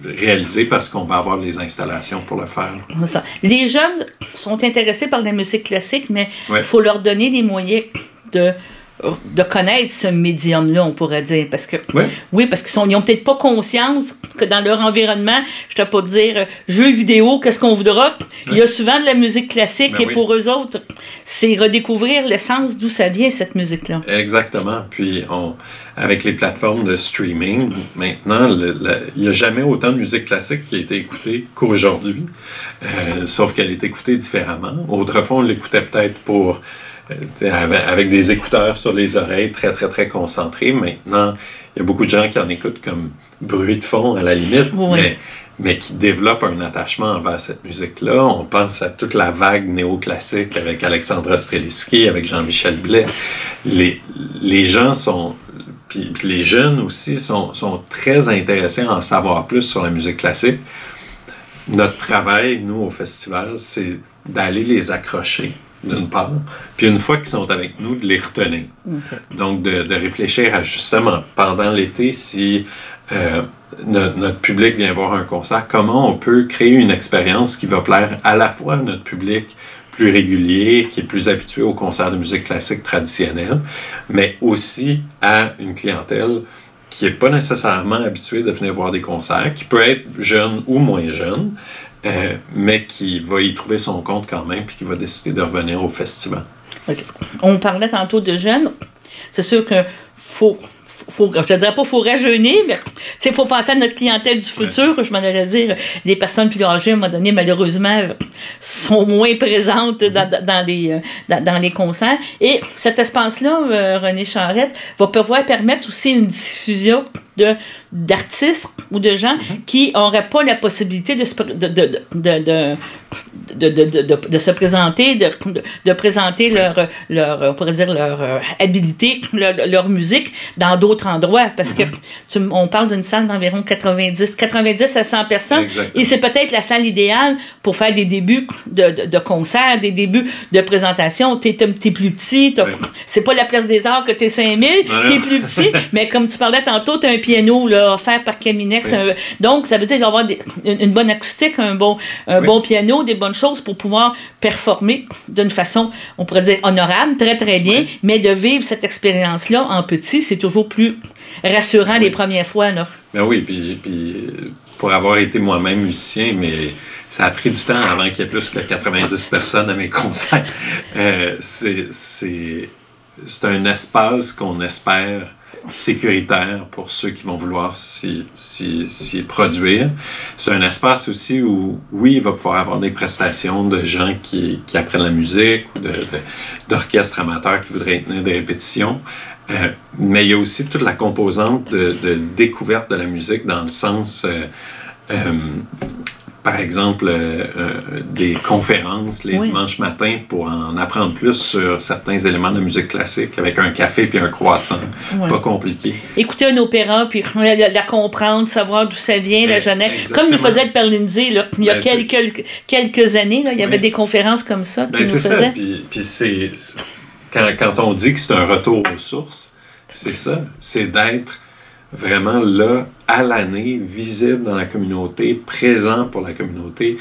réalisé parce qu'on va avoir les installations pour le faire. Ça. Les jeunes sont intéressés par la musique classique, mais il faut leur donner les moyens de connaître ce médium-là, on pourrait dire. Parce que, oui, parce qu'ils n'ont peut-être pas conscience que dans leur environnement, je ne vais pas dire jeux vidéo, qu'est-ce qu'on voudra. Il y a souvent de la musique classique et pour eux autres, c'est redécouvrir l'essence d'où ça vient, cette musique-là. Exactement. Puis, avec les plateformes de streaming, maintenant, il n'y a jamais autant de musique classique qui a été écoutée qu'aujourd'hui, sauf qu'elle est écoutée différemment. Autrefois, on l'écoutait peut-être pour... avec des écouteurs sur les oreilles, très, très, très concentrés. Maintenant, il y a beaucoup de gens qui en écoutent comme bruit de fond, à la limite, mais qui développent un attachement envers cette musique-là. On pense à toute la vague néoclassique avec Alexandra Strelitzky, avec Jean-Michel Blais. Les gens sont... Puis les jeunes aussi sont très intéressés à en savoir plus sur la musique classique. Notre travail, nous, au festival, c'est d'aller les accrocher, d'une part, puis une fois qu'ils sont avec nous, de les retenir. Donc, de réfléchir à, justement, pendant l'été, si notre public vient voir un concert, comment on peut créer une expérience qui va plaire à la fois à notre public plus régulier, qui est plus habitué aux concerts de musique classique traditionnelle, mais aussi à une clientèle qui n'est pas nécessairement habituée de venir voir des concerts, qui peut être jeune ou moins jeune, mais qui va y trouver son compte quand même, puis qui va décider de revenir au festival. Okay. On parlait tantôt de jeunes. C'est sûr que je ne dirais pas qu'il faut rajeunir, mais il faut penser à notre clientèle du futur. Je m'en allais dire, les personnes plus âgées, à un moment donné, malheureusement, sont moins présentes dans les concerts. Et cet espace-là, René Charrette, va pouvoir permettre aussi une diffusion d'artistes ou de gens qui n'auraient pas la possibilité de se présenter, de présenter on pourrait dire leur habilité, leur musique dans d'autres endroits, parce que on parle d'une salle d'environ 90 à 100 personnes. Exactement. Et c'est peut-être la salle idéale pour faire des débuts de concerts, des débuts de présentation. T'es plus petit, c'est pas la Place des Arts que t'es 5000, t'es plus petit, mais comme tu parlais tantôt, t'as un piano là, offert par Caminex, donc ça veut dire qu'il va avoir une bonne acoustique, un bon piano, des bonnes choses pour pouvoir performer d'une façon, on pourrait dire, honorable, très très bien, mais de vivre cette expérience-là en petit, c'est toujours plus rassurant les premières fois. Là. Ben oui, puis pour avoir été moi-même musicien, mais ça a pris du temps avant qu'il y ait plus que 90 personnes à mes concerts. C'est un espace qu'on espère sécuritaire pour ceux qui vont vouloir s'y produire. C'est un espace aussi où, oui, il va pouvoir avoir des prestations de gens qui apprennent la musique ou d'orchestres amateurs qui voudraient tenir des répétitions. Mais il y a aussi toute la composante de découverte de la musique dans le sens... par exemple, des conférences les dimanches matins pour en apprendre plus sur certains éléments de musique classique avec un café puis un croissant. Pas compliqué. Écouter un opéra puis la comprendre, savoir d'où ça vient, la jeunesse. Exactement. Comme le faisait le Perlindsey, là, il y a quelques années, là, il y avait des conférences comme ça qui nous faisaient. Puis c'est... Quand on dit que c'est un retour aux sources, c'est ça. C'est d'être vraiment là, à l'année, visible dans la communauté, présent pour la communauté.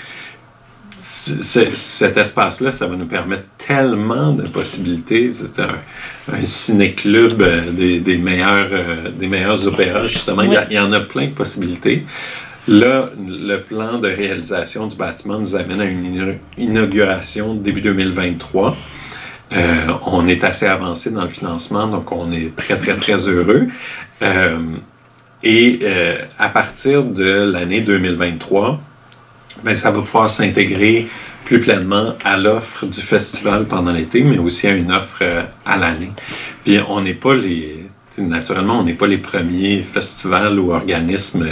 Cet espace-là, ça va nous permettre tellement de possibilités. C'est un ciné-club des meilleurs opéras, justement. Il y en a plein de possibilités. Là, le plan de réalisation du bâtiment nous amène à une inauguration début 2023. On est assez avancé dans le financement, donc on est très, très, très heureux. À partir de l'année 2023, ben, ça va pouvoir s'intégrer plus pleinement à l'offre du festival pendant l'été, mais aussi à une offre à l'année. Puis on n'est pas naturellement, on n'est pas les premiers festivals ou organismes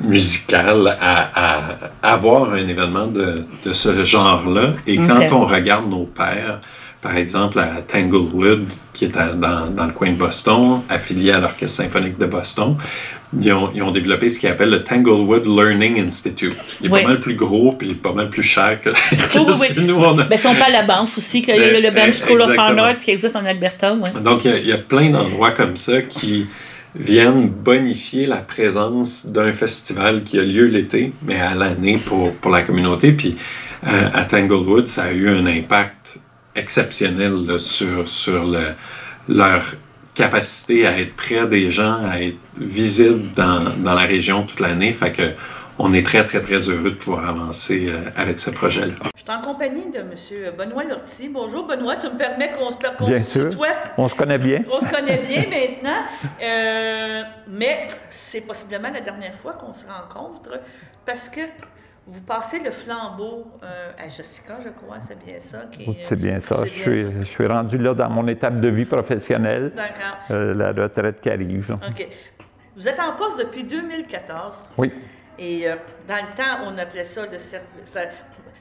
musicaux à avoir un événement de ce genre-là. Et quand on regarde nos pairs, par exemple à Tanglewood, qui est dans le coin de Boston, affilié à l'Orchestre symphonique de Boston, ils ont développé ce qu'ils appellent le Tanglewood Learning Institute. Il est pas mal plus gros puis pas mal plus cher que ce que nous on a. Mais si on parle de la Banff aussi, qu'il y a le Banff School of Fine Arts qui existe en Alberta. Ouais. Donc, il y a plein d'endroits comme ça qui viennent bonifier la présence d'un festival qui a lieu l'été, mais à l'année pour la communauté. Puis à Tanglewood, ça a eu un impact exceptionnel là, sur leur capacité à être près des gens, à être visible dans la région toute l'année. Fait que on est très, très, très heureux de pouvoir avancer avec ce projet-là. Je suis en compagnie de M. Benoît Lortie. Bonjour, Benoît. Tu me permets qu'on se Bien sûr. On se connaît bien. On se connaît bien maintenant. Mais c'est possiblement la dernière fois qu'on se rencontre parce que vous passez le flambeau à Jessica, je crois, c'est bien ça? C'est bien ça. Je suis rendu là dans mon étape de vie professionnelle. D'accord. La retraite qui arrive. Là. OK. Vous êtes en poste depuis 2014. Oui. Et dans le temps, on appelait ça le service.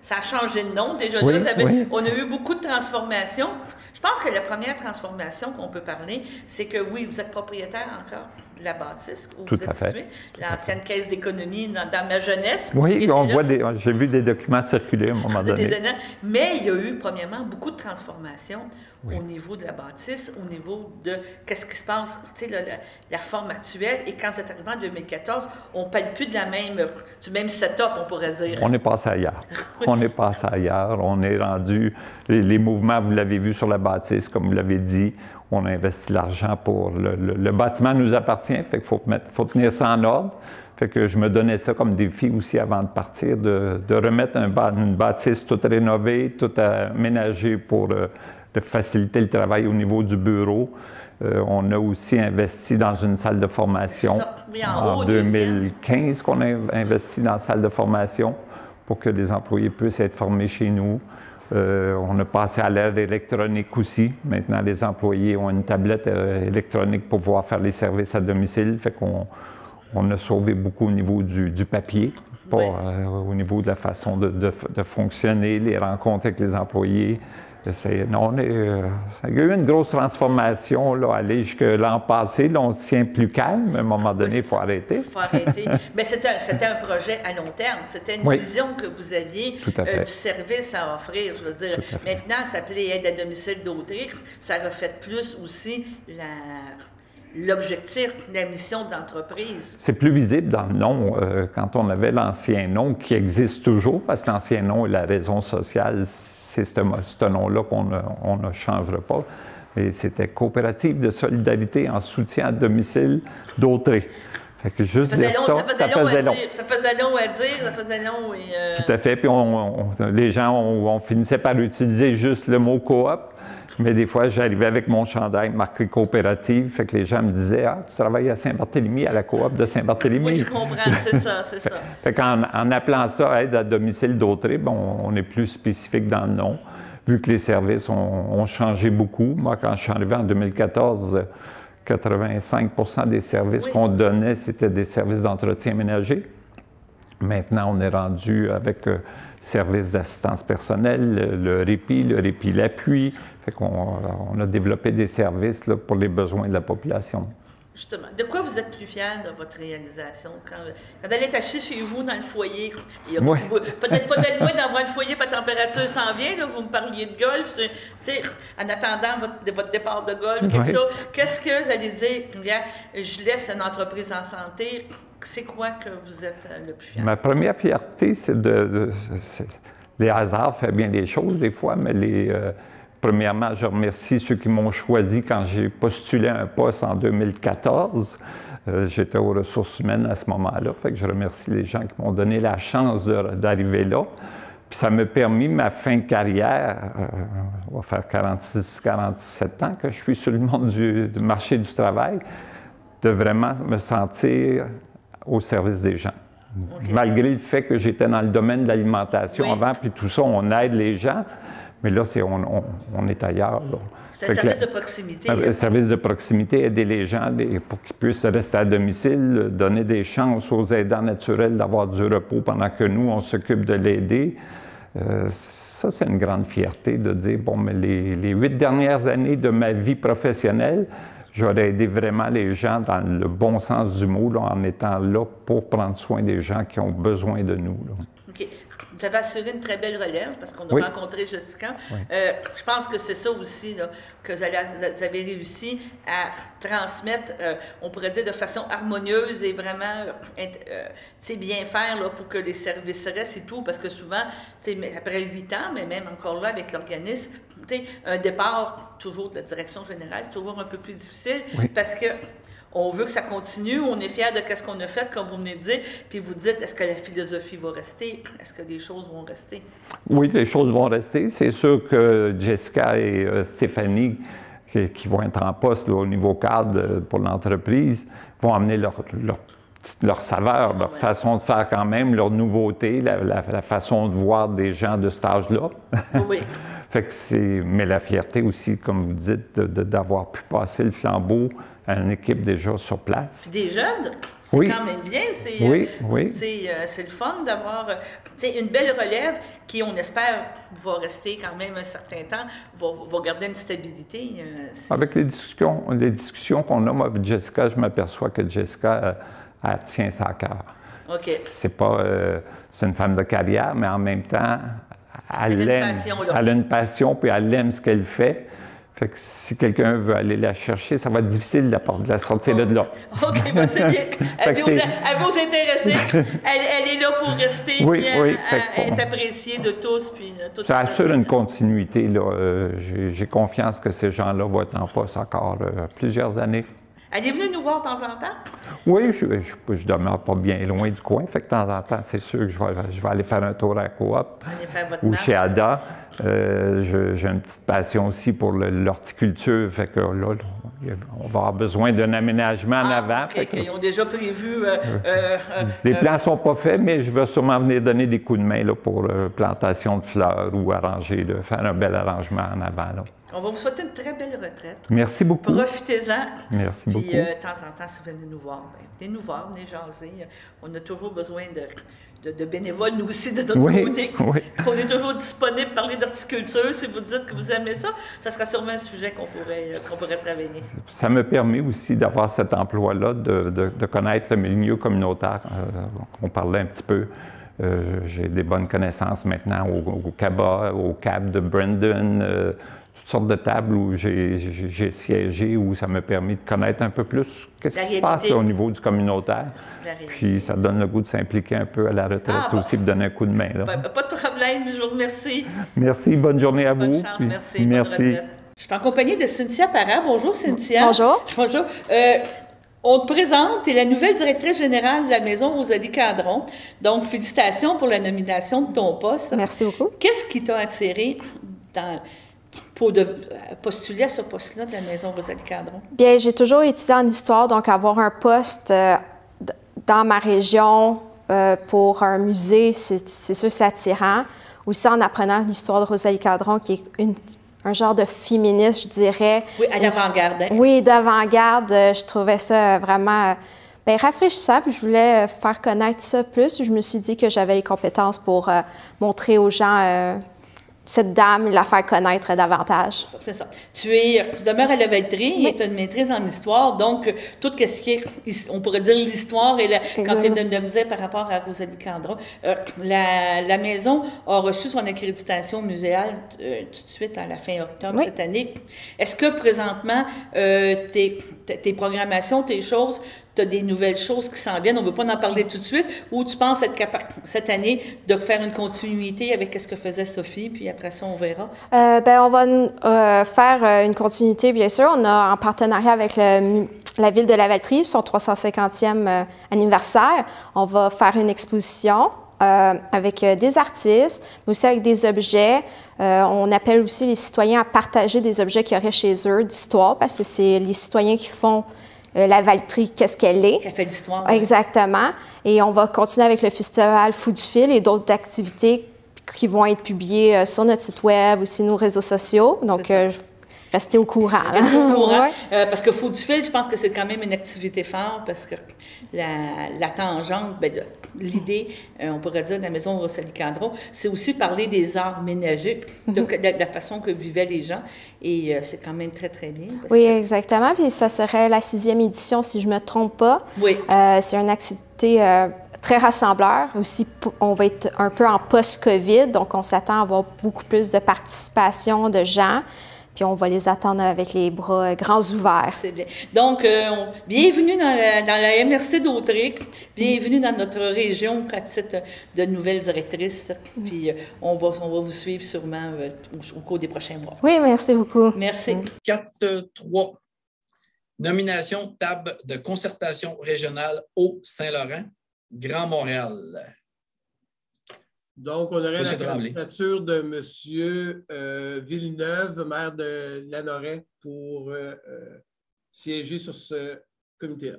Ça a changé de nom déjà. Oui, là, oui. On a eu beaucoup de transformations. Je pense que la première transformation qu'on peut parler, c'est que oui, vous êtes propriétaire encore de la bâtisse où Tout vous êtes à fait. situé, l'ancienne caisse d'économie dans ma jeunesse. Oui, j'ai vu des documents circuler à un moment donné. Mais il y a eu, premièrement, beaucoup de transformations au niveau de la bâtisse, au niveau de qu'est-ce qui se passe, tu sais, la forme actuelle. Et quand vous êtes arrivé en 2014, on ne parle plus du même setup, on pourrait dire. On est passé ailleurs. On est passé ailleurs. On est rendu... Les mouvements, vous l'avez vu sur la bâtisse, comme vous l'avez dit, on a investi l'argent pour... Le bâtiment nous appartient, fait qu'il faut tenir ça en ordre. Fait que je me donnais ça comme défi aussi avant de partir, de remettre une bâtisse toute rénovée, toute aménagée pour faciliter le travail au niveau du bureau. On a aussi investi dans une salle de formation en 2015 qu'on a investi dans la salle de formation pour que les employés puissent être formés chez nous. On a passé à l'ère électronique aussi. Maintenant, les employés ont une tablette électronique pour pouvoir faire les services à domicile. Fait qu'on a sauvé beaucoup au niveau du papier, au niveau de la façon de fonctionner, les rencontres avec les employés. Ça a eu une grosse transformation, là, aller jusque l'an passé. Là, on se tient plus calme. À un moment donné, il faut arrêter. Il faut arrêter. Mais c'était un projet à long terme. C'était une vision que vous aviez du service à offrir. Je veux dire, maintenant, ça s'appelait aide à domicile d'autrui. Ça reflète plus aussi l'objectif, la mission d'entreprise. C'est plus visible dans le nom. Quand on avait l'ancien nom, qui existe toujours, parce que l'ancien nom est la raison sociale, c'est ce nom-là qu'on ne changera pas. Mais c'était Coopérative de solidarité en soutien à domicile d'Autrey. Fait que juste dire ça faisait long. Ça faisait long à dire, ça faisait long. Tout à fait. Puis les gens, on finissait par utiliser juste le mot coop. Mais des fois, j'arrivais avec mon chandail marqué coopérative, fait que les gens me disaient « Ah, tu travailles à Saint-Barthélemy, à la coop de Saint-Barthélemy. » Oui, je comprends, c'est ça. Fait qu'en appelant ça aide à domicile d'Autrey, on est plus spécifique dans le nom, vu que les services ont changé beaucoup. Moi, quand je suis arrivé en 2014, 85% des services qu'on donnait, c'était des services d'entretien ménager. Maintenant, on est rendu avec services d'assistance personnelle, le répit l'appui. Fait qu'on a développé des services là, pour les besoins de la population. Justement, de quoi vous êtes plus fier de votre réalisation? Quand elle est assise chez vous dans le foyer, peut-être pas d'être loin dans votre foyer, votre température s'en vient, là, vous me parliez de golf, en attendant votre départ de golf, quelque chose, qu'est-ce que vous allez dire? Je laisse une entreprise en santé. C'est quoi que vous êtes le plus fier? Ma première fierté, c'est les hasards font bien les choses des fois, mais premièrement, je remercie ceux qui m'ont choisi quand j'ai postulé un poste en 2014. J'étais aux ressources humaines à ce moment-là, fait que je remercie les gens qui m'ont donné la chance d'arriver là. Puis ça m'a permis, ma fin de carrière, on va faire 46-47 ans que je suis sur le monde du marché du travail, de vraiment me sentir au service des gens. Okay. Malgré le fait que j'étais dans le domaine de l'alimentation avant, puis tout ça, on aide les gens, mais là, on est ailleurs. C'est un service de proximité. Un service de proximité, aider les gens pour qu'ils puissent rester à domicile, donner des chances aux aidants naturels d'avoir du repos pendant que nous, on s'occupe de l'aider. Ça, c'est une grande fierté de dire, bon, mais les 8 dernières années de ma vie professionnelle, j'aurais aidé vraiment les gens dans le bon sens du mot, là, en étant là pour prendre soin des gens qui ont besoin de nous. Là. OK. Vous avez assuré une très belle relève parce qu'on a rencontré Jessica. Oui. Je pense que c'est ça aussi là, que vous avez réussi à transmettre, on pourrait dire de façon harmonieuse et vraiment bien faire là, pour que les services restent et tout. Parce que souvent, après 8 ans, mais même encore là avec l'organisme, un départ toujours de la direction générale, c'est toujours un peu plus difficile parce que on veut que ça continue, on est fiers de ce qu'on a fait, comme vous venez de dire, puis vous dites, est-ce que la philosophie va rester? Est-ce que les choses vont rester? Oui, les choses vont rester. C'est sûr que Jessica et Stéphanie, qui vont être en poste là, au niveau cadre pour l'entreprise, vont amener leur saveur, leur façon de faire quand même, leur nouveauté, la façon de voir des gens de cet âge-là. Oui. Fait que mais la fierté aussi, comme vous dites, d'avoir pu passer le flambeau à une équipe déjà sur place. Des jeunes, c'est quand même bien. C'est le fun d'avoir une belle relève qui, on espère, va rester quand même un certain temps, va garder une stabilité. Avec les discussions qu'on a, moi avec Jessica, je m'aperçois que Jessica, elle tient ça à cœur. Okay. C'est une femme de carrière, mais en même temps, elle a une passion, puis elle aime ce qu'elle fait. Fait que si quelqu'un veut aller la chercher, ça va être difficile de la sortir de là. OK, ben c'est bien. Elle veut vous intéresser. Elle est là pour rester, puis être appréciée de tous. Puis, ça assure une continuité. J'ai confiance que ces gens-là vont être en poste encore plusieurs années. Elle est venue nous voir de temps en temps? Oui, je demeure pas bien loin du coin. Fait que de temps en temps, c'est sûr que je vais aller faire un tour à la coop ou chez Ada. J'ai une petite passion aussi pour l'horticulture. Fait que là, on va avoir besoin d'un aménagement en avant. Okay, ils ont déjà prévu... les plans ne sont pas faits, mais je vais sûrement venir donner des coups de main là, pour plantation de fleurs ou faire un bel arrangement en avant. Là. On va vous souhaiter une très belle retraite. Merci beaucoup. Profitez-en. Merci beaucoup. Puis, de temps en temps, si vous venez nous voir, venez nous voir, venez jaser. On a toujours besoin de bénévoles, nous aussi, de notre côté. Oui. On est toujours disponible pour parler d'horticulture. Si vous dites que vous aimez ça, ça sera sûrement un sujet qu'on pourrait travailler. Ça me permet aussi d'avoir cet emploi-là, de connaître le milieu communautaire. On parlait un petit peu. J'ai des bonnes connaissances maintenant au CABA, au CAB de Brandon, toutes sortes de tables où j'ai siégé, où ça m'a permis de connaître un peu plus qu'est-ce qui se passe là, au niveau du communautaire. Puis ça donne le goût de s'impliquer un peu à la retraite aussi, pour donner un coup de main. Là. Pas de problème, je vous remercie. Merci, bonne journée à vous. Bonne chance, merci. Merci. Je suis en compagnie de Cynthia Parra. Bonjour, Cynthia. Bonjour. Bonjour. On te présente, tu es la nouvelle directrice générale de la Maison Rosalie Cadron. Donc, félicitations pour la nomination de ton poste. Merci beaucoup. Qu'est-ce qui t'a attiré pour postuler à ce poste-là de la Maison Rosalie Cadron? Bien, j'ai toujours étudié en histoire, donc avoir un poste dans ma région pour un musée, c'est sûr c'est attirant. Aussi en apprenant l'histoire de Rosalie Cadron, qui est un genre de féministe, je dirais. Oui, à l'avant-garde. Hein? Oui, d'avant-garde. Je trouvais ça vraiment rafraîchissant. Puis je voulais faire connaître ça plus. Je me suis dit que j'avais les compétences pour montrer aux gens cette dame et la faire connaître davantage. C'est ça. Tu demeures à la Valtrie et tu as une maîtrise en histoire, donc tout ce qui est, on pourrait dire l'histoire, et quand tu me disais par rapport à Rosalie Cadron, la maison a reçu son accréditation muséale tout de suite à la fin octobre cette année. Est-ce que présentement, tes programmations, tes choses, tu as des nouvelles choses qui s'en viennent, on ne veut pas en parler tout de suite, ou tu penses être capable, cette année, de faire une continuité avec ce que faisait Sophie, puis après ça, on verra? On va faire une continuité, bien sûr. On a, en partenariat avec la ville de Lavaltrie, son 350e anniversaire. On va faire une exposition avec des artistes, mais aussi avec des objets. On appelle aussi les citoyens à partager des objets qu'il y aurait chez eux d'histoire, parce que c'est les citoyens qui font Lavaltrie, qu'est-ce qu'elle est. Qui a fait l'histoire. Exactement. Et on va continuer avec le festival Fou du fil et d'autres activités qui vont être publiées sur notre site web, aussi nos réseaux sociaux. Donc, restez au courant. Restez au courant. Ouais. Parce que Fou du fil, je pense que c'est quand même une activité forte, parce que la tangente, l'idée, on pourrait dire, de la maison Rosalie Cadron, c'est aussi parler des arts ménagers, de la façon que vivaient les gens. Et c'est quand même très, très bien. Oui, exactement. Puis ça serait la 6e édition, si je ne me trompe pas. Oui. C'est une activité très rassembleur. Aussi, on va être un peu en post-COVID, donc on s'attend à avoir beaucoup plus de participation de gens. Puis on va les attendre avec les bras grands ouverts. C'est bien. Donc, bienvenue dans la MRC d'Autriche, bienvenue dans notre région à titre de nouvelle directrice. Puis on va vous suivre sûrement au cours des prochains mois. Oui, merci beaucoup. Merci. 4.3. Nomination table de concertation régionale au Saint-Laurent, Grand Montréal. Donc, on aurait Monsieur la Tremblay. candidature de M. Villeneuve, maire de Lanoret, pour siéger sur ce comité-là.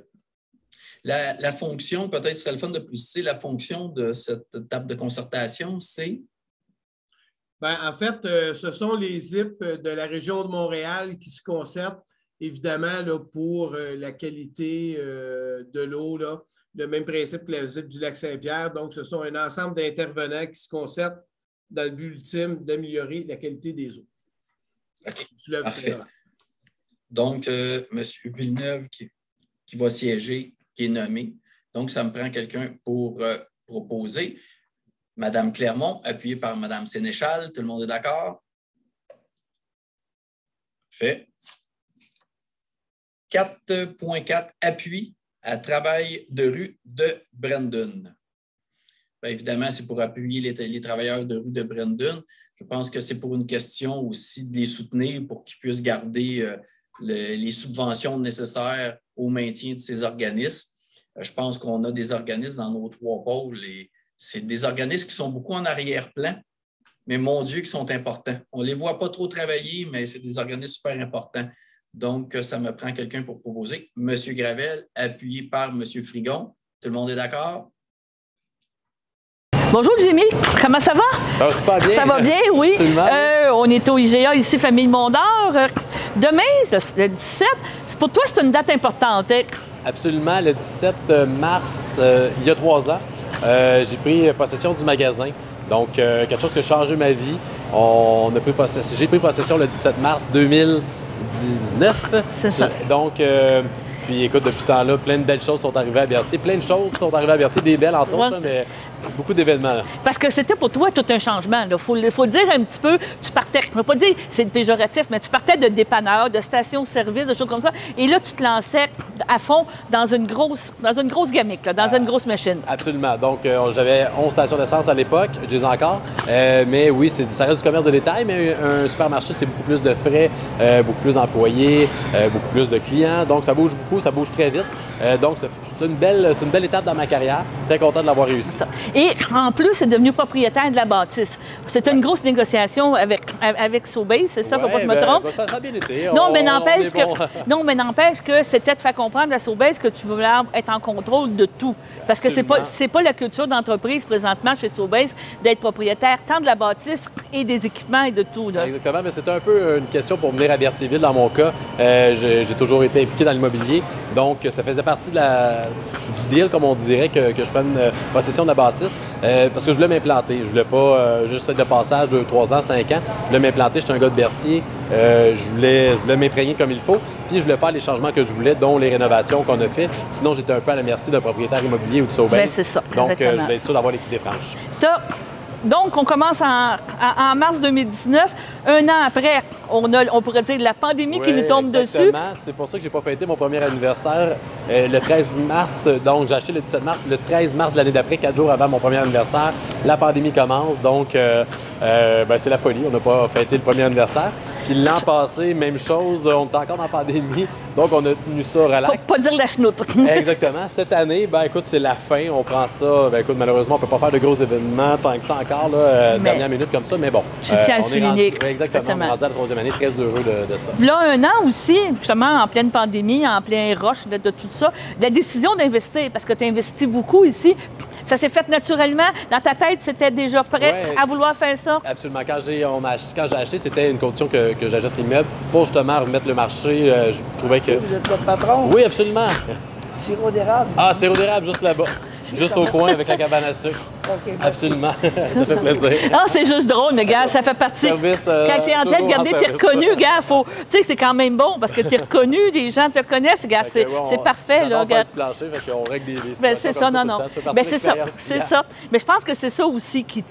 La fonction, peut-être serait le fun de préciser, la fonction de cette table de concertation, c'est? Bien, en fait, ce sont les ZIP de la région de Montréal qui se concertent, évidemment, là, pour la qualité de l'eau, là. Le même principe que la ZIP du Lac-Saint-Pierre. Donc, ce sont un ensemble d'intervenants qui se concertent dans le but ultime d'améliorer la qualité des eaux. OK. Parfait. Donc, M. Villeneuve qui va siéger, qui est nommé. Donc, ça me prend quelqu'un pour proposer. Mme Clermont, appuyée par Mme Sénéchal. Tout le monde est d'accord? Fait. 4.4, appui à travail de rue de Brandon. Bien, évidemment, c'est pour appuyer les travailleurs de rue de Brandon. Je pense que c'est pour une question aussi de les soutenir pour qu'ils puissent garder les subventions nécessaires au maintien de ces organismes. Je pense qu'on a des organismes dans nos 3 pôles et c'est des organismes qui sont beaucoup en arrière-plan, mais mon Dieu, qui sont importants. On ne les voit pas trop travailler, mais c'est des organismes super importants. Donc, ça me prend quelqu'un pour proposer. M. Gravel, appuyé par M. Frigon. Tout le monde est d'accord? Bonjour, Jimmy. Comment ça va? Ça va super bien. Ça va bien, oui. Absolument. On est au IGA, ici, Famille Mondor. Demain, le 17, pour toi, c'est une date importante. Hein? Absolument. Le 17 mars, il y a 3 ans, j'ai pris possession du magasin. Donc, quelque chose qui a changé ma vie. J'ai pris possession le 17 mars 2019. C'est ça. Donc, puis écoute, depuis ce temps-là, plein de belles choses sont arrivées à Berthier. Plein de choses sont arrivées à Berthier, des belles entre autres, là, mais beaucoup d'événements. Parce que c'était pour toi tout un changement. Il faut le dire un petit peu. Tu partais, je ne veux pas dire c'est péjoratif, mais tu partais de dépanneur, de station-service, de choses comme ça. Et là, tu te lançais à fond dans une grosse gamique, là, dans une grosse machine. Absolument. Donc, j'avais 11 stations d'essence à l'époque, je les ai encore. Mais oui, ça reste du commerce de détail, mais un supermarché, c'est beaucoup plus de frais, beaucoup plus d'employés, beaucoup plus de clients. Donc, ça bouge beaucoup, ça bouge très vite. Donc, c'est une belle étape dans ma carrière. Très content de l'avoir réussi. Et en plus, c'est devenu propriétaire de la bâtisse. C'était une grosse négociation avec Sobeys, c'est ça, faut pas que je me trompe? Ça a bien été. Non, mais n'empêche que c'était de faire comprendre à Sobeys que tu voulais être en contrôle de tout. Parce que c'est pas la culture d'entreprise présentement chez Sobeys d'être propriétaire tant de la bâtisse et des équipements et de tout. Là. Exactement, mais c'est un peu une question pour venir à Berthierville dans mon cas. J'ai toujours été impliqué dans l'immobilier, donc ça faisait partie du deal, comme on dirait, que je prenne possession de la bâtisse, parce que je voulais m'implanter. Je voulais pas juste être de passage 2, 3 ans, 5 ans. Je voulais m'implanter, j'étais un gars de Berthier. Je voulais m'imprégner comme il faut, puis je voulais faire les changements que je voulais, dont les rénovations qu'on a fait. Sinon, j'étais un peu à la merci d'un propriétaire immobilier ou de Sobeys. Ben, c'est ça, donc, exactement. je voulais être sûr d'avoir l'équité franche. Donc, on commence en mars 2019. Un an après, on pourrait dire la pandémie qui nous tombe dessus. C'est pour ça que j'ai pas fêté mon premier anniversaire le 13 mars. Donc, j'ai acheté le 17 mars. Le 13 mars de l'année d'après, 4 jours avant mon premier anniversaire, la pandémie commence. Donc, c'est la folie. On n'a pas fêté le premier anniversaire. Puis l'an passé, même chose, on était encore en pandémie, donc on a tenu ça relax. Pas dire la chenoute. Exactement. Cette année, ben écoute, c'est la fin, on prend ça. Ben écoute, malheureusement, on peut pas faire de gros événements tant que ça encore, là, dernière minute comme ça, mais bon. Je tiens à le souligner. Exactement, on est rendu à la 3e année, très heureux de ça. Là, un an aussi, justement, en pleine pandémie, en plein rush de tout ça, la décision d'investir, parce que tu as investi beaucoup ici, ça s'est fait naturellement. Dans ta tête, c'était déjà prêt à vouloir faire ça? Absolument. Quand j'ai acheté, c'était une condition que j'achète l'immeuble pour justement remettre le marché. Je trouvais que... Vous êtes votre patron? Oui, absolument. Sirop d'érable? Ah, sirop d'érable, juste là-bas. Juste au coin avec la cabane à sucre. Okay, absolument. Ça fait plaisir. Ah, c'est juste drôle, mais gars, ça fait partie. Service, quand la clientèle, regardez, t'es reconnu, gars, faut. Tu sais, c'est quand même bon parce que t'es reconnu, les gens te connaissent, gars, c'est parfait, là, gars. Plancher, fait qu'on règle des ben, c'est ça, non. Ben, c'est ça, c'est ça. Mais je pense que c'est ça aussi qui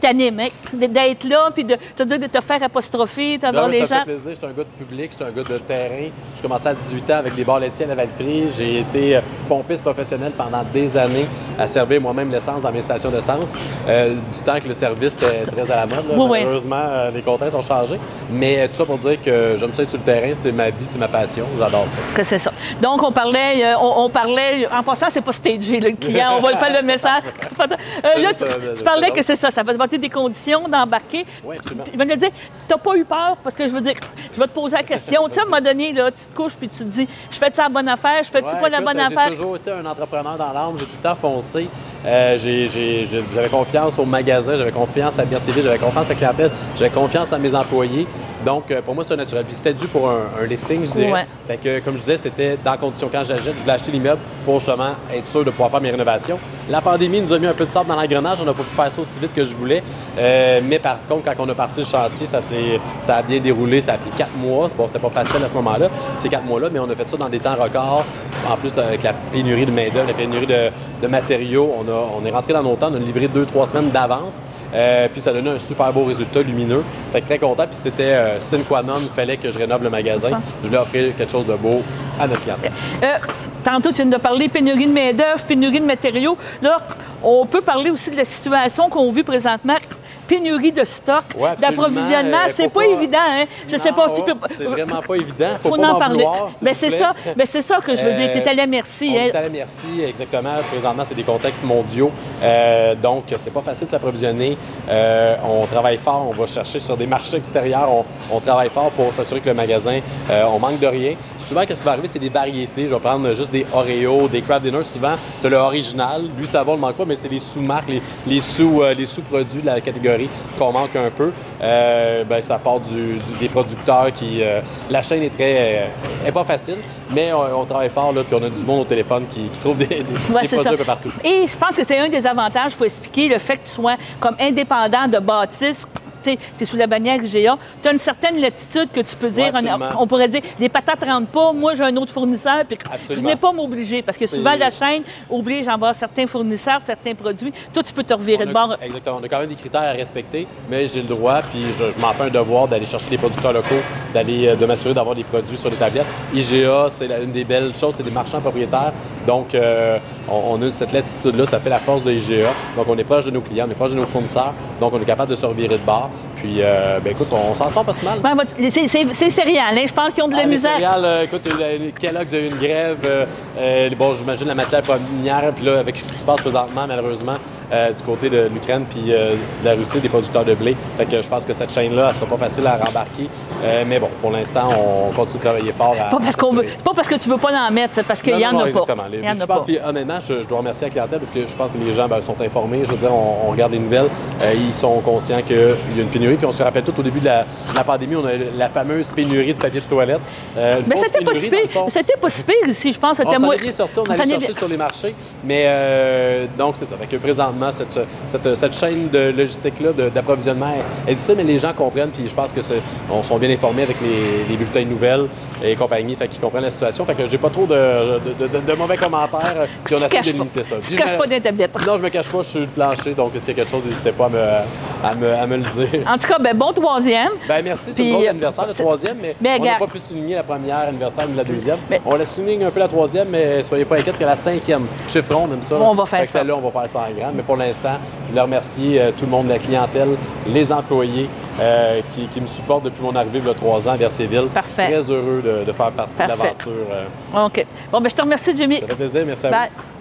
t'anime, hein, d'être là, puis de te faire apostropher, d'avoir les gens. Ça fait plaisir. Je suis un gars de public, je suis un gars de terrain. J'ai commencé à 18 ans avec des bars laitiers à la Valtrie. J'ai été pompiste professionnel pendant des années à servir moi-même l'essence dans mes stations d'essence. Du temps que le service était très à la mode. Là. Malheureusement, les contraintes ont changé. Mais tout ça pour dire que j'aime ça être sur le terrain, c'est ma vie, c'est ma passion. J'adore ça. Que c'est ça. Donc, on parlait, en passant, c'est pas stagé, le client. On va le faire le message. Là, tu parlais que c'est ça. Ça va te des conditions d'embarquer. Oui, absolument. Je vais te dire, tu n'as pas eu peur parce que je veux dire, je vais te poser la question. Tu sais, à un moment donné, là, tu te couches puis tu te dis, je fais-tu la bonne affaire, je fais-tu pas la bonne affaire? J'ai toujours été un entrepreneur dans l'âme, j'ai tout le temps foncé. J'avais confiance au magasin, j'avais confiance à Berthier, j'avais confiance à la clientèle, j'avais confiance à mes employés. Donc, pour moi, c'est naturel. Puis c'était dû pour un lifting, je dirais. Fait que, comme je disais, c'était dans la condition quand j'achète, je voulais acheter l'immeuble pour justement être sûr de pouvoir faire mes rénovations. La pandémie nous a mis un peu de sable dans l'engrenage, on n'a pas pu faire ça aussi vite que je voulais. Mais par contre, quand on a parti le chantier, ça a bien déroulé, ça a pris 4 mois. Bon, c'était pas facile à ce moment-là, ces 4 mois-là, mais on a fait ça dans des temps records. En plus, avec la pénurie de main-d'œuvre, la pénurie de matériaux, on est rentré dans nos temps, on a livré 2-3 semaines d'avance. Puis ça donnait un super beau résultat lumineux. Fait que très content. Puis c'était sine qua non, il fallait que je rénove le magasin. Je voulais offrir quelque chose de beau à notre clientèle. Tantôt, tu viens de parler pénurie de main-d'œuvre, pénurie de matériaux. Là, on peut parler aussi de la situation qu'on vit présentement. Pénurie de stock, d'approvisionnement, c'est pas évident, hein? Je sais pas. C'est vraiment pas évident. Faut en parler. Mais c'est ça. Mais c'est ça que je veux dire. Tu es à la merci. On est à la merci, exactement. Présentement, c'est des contextes mondiaux. Donc, c'est pas facile de s'approvisionner. On travaille fort. On va chercher sur des marchés extérieurs. On travaille fort pour s'assurer que le magasin, on manque de rien. Souvent, qu'est-ce qui va arriver, c'est des variétés. Je vais prendre juste des Oreo, des Kraft Dinner. Souvent, tu as le original. Lui, ça va, on le manque pas, mais c'est les sous-marques, les sous-produits de la catégorie qu'on manque un peu. Ça part des producteurs qui... la chaîne est pas facile, mais on travaille fort, là, puis on a du monde au téléphone qui trouve des produits un peu partout. Et je pense que c'est un des avantages, il faut expliquer, le fait que tu sois comme indépendant de bâtisse. Tu es sous la bannière GA, tu as une certaine latitude que tu peux dire, on pourrait dire, les patates ne rentrent pas, moi j'ai un autre fournisseur, puis je n'ai pas m'obliger, parce que souvent la chaîne oblige à avoir certains fournisseurs, certains produits. Toi, tu peux te revirer de bord. Exactement, on a quand même des critères à respecter, mais j'ai le droit, puis je m'en fais un devoir d'aller chercher des producteurs locaux, de m'assurer d'avoir des produits sur les tablettes. IGA, c'est une des belles choses, c'est des marchands propriétaires, donc on a cette latitude-là, ça fait la force de IGA, donc on est proche de nos clients, on est proche de nos fournisseurs, donc on est capable de se revirer de bord. Puis, écoute, on s'en sort pas si mal. C'est céréales, hein? Je pense qu'ils ont de la misère. Les céréales, écoute, Kellogg's a eu une grève. J'imagine la matière première, puis là, avec ce qui se passe présentement, malheureusement, du côté de l'Ukraine puis de la Russie, des producteurs de blé. Fait que je pense que cette chaîne-là, elle sera pas facile à rembarquer. Mais bon, pour l'instant, on continue de travailler fort. Pas parce que tu veux pas en mettre, c'est parce qu'il y en a pas. Exactement. Il y en a pas. Puis honnêtement, je dois remercier la clientèle parce que je pense que les gens sont informés. Je veux dire, on regarde les nouvelles. Ils sont conscients qu'il y a une pénurie. Puis on se rappelle tout au début de la pandémie, on a la fameuse pénurie de papier de toilette. Mais c'était pas si pire. C'était pas si pire ici, je pense. On s'en est bien sorti, on allait chercher sur les marchés. Mais donc, c'est ça. Fait que présentement, cette chaîne de logistique-là, d'approvisionnement est difficile, mais les gens comprennent. Puis je pense que on sont bien informés avec les bulletins de nouvelles et compagnie, fait qu'ils comprennent la situation. Fait que j'ai pas trop de mauvais commentaires. Puis on essaie de limiter ça. Tu ne caches pas des tablettes. Non, je me cache pas, je suis le plancher. Donc, s'il y a quelque chose, n'hésitez pas à me le dire. En tout cas, bon troisième. Merci, c'est un bon anniversaire, le troisième, mais on n'a pas pu souligner la première anniversaire ni la deuxième. On la souligne un peu la troisième, mais soyez pas inquiètes que la cinquième chiffron, on aime ça. On va faire ça. Celle-là, on va faire 100 grammes, mais pour l'instant. Je voulais remercier tout le monde de la clientèle, les employés qui me supportent depuis mon arrivée il y a 3 ans à Berthierville. Parfait. Très heureux de faire partie de l'aventure. OK. Bon, bien, je te remercie, Jimmy. Ça fait plaisir. Merci à vous.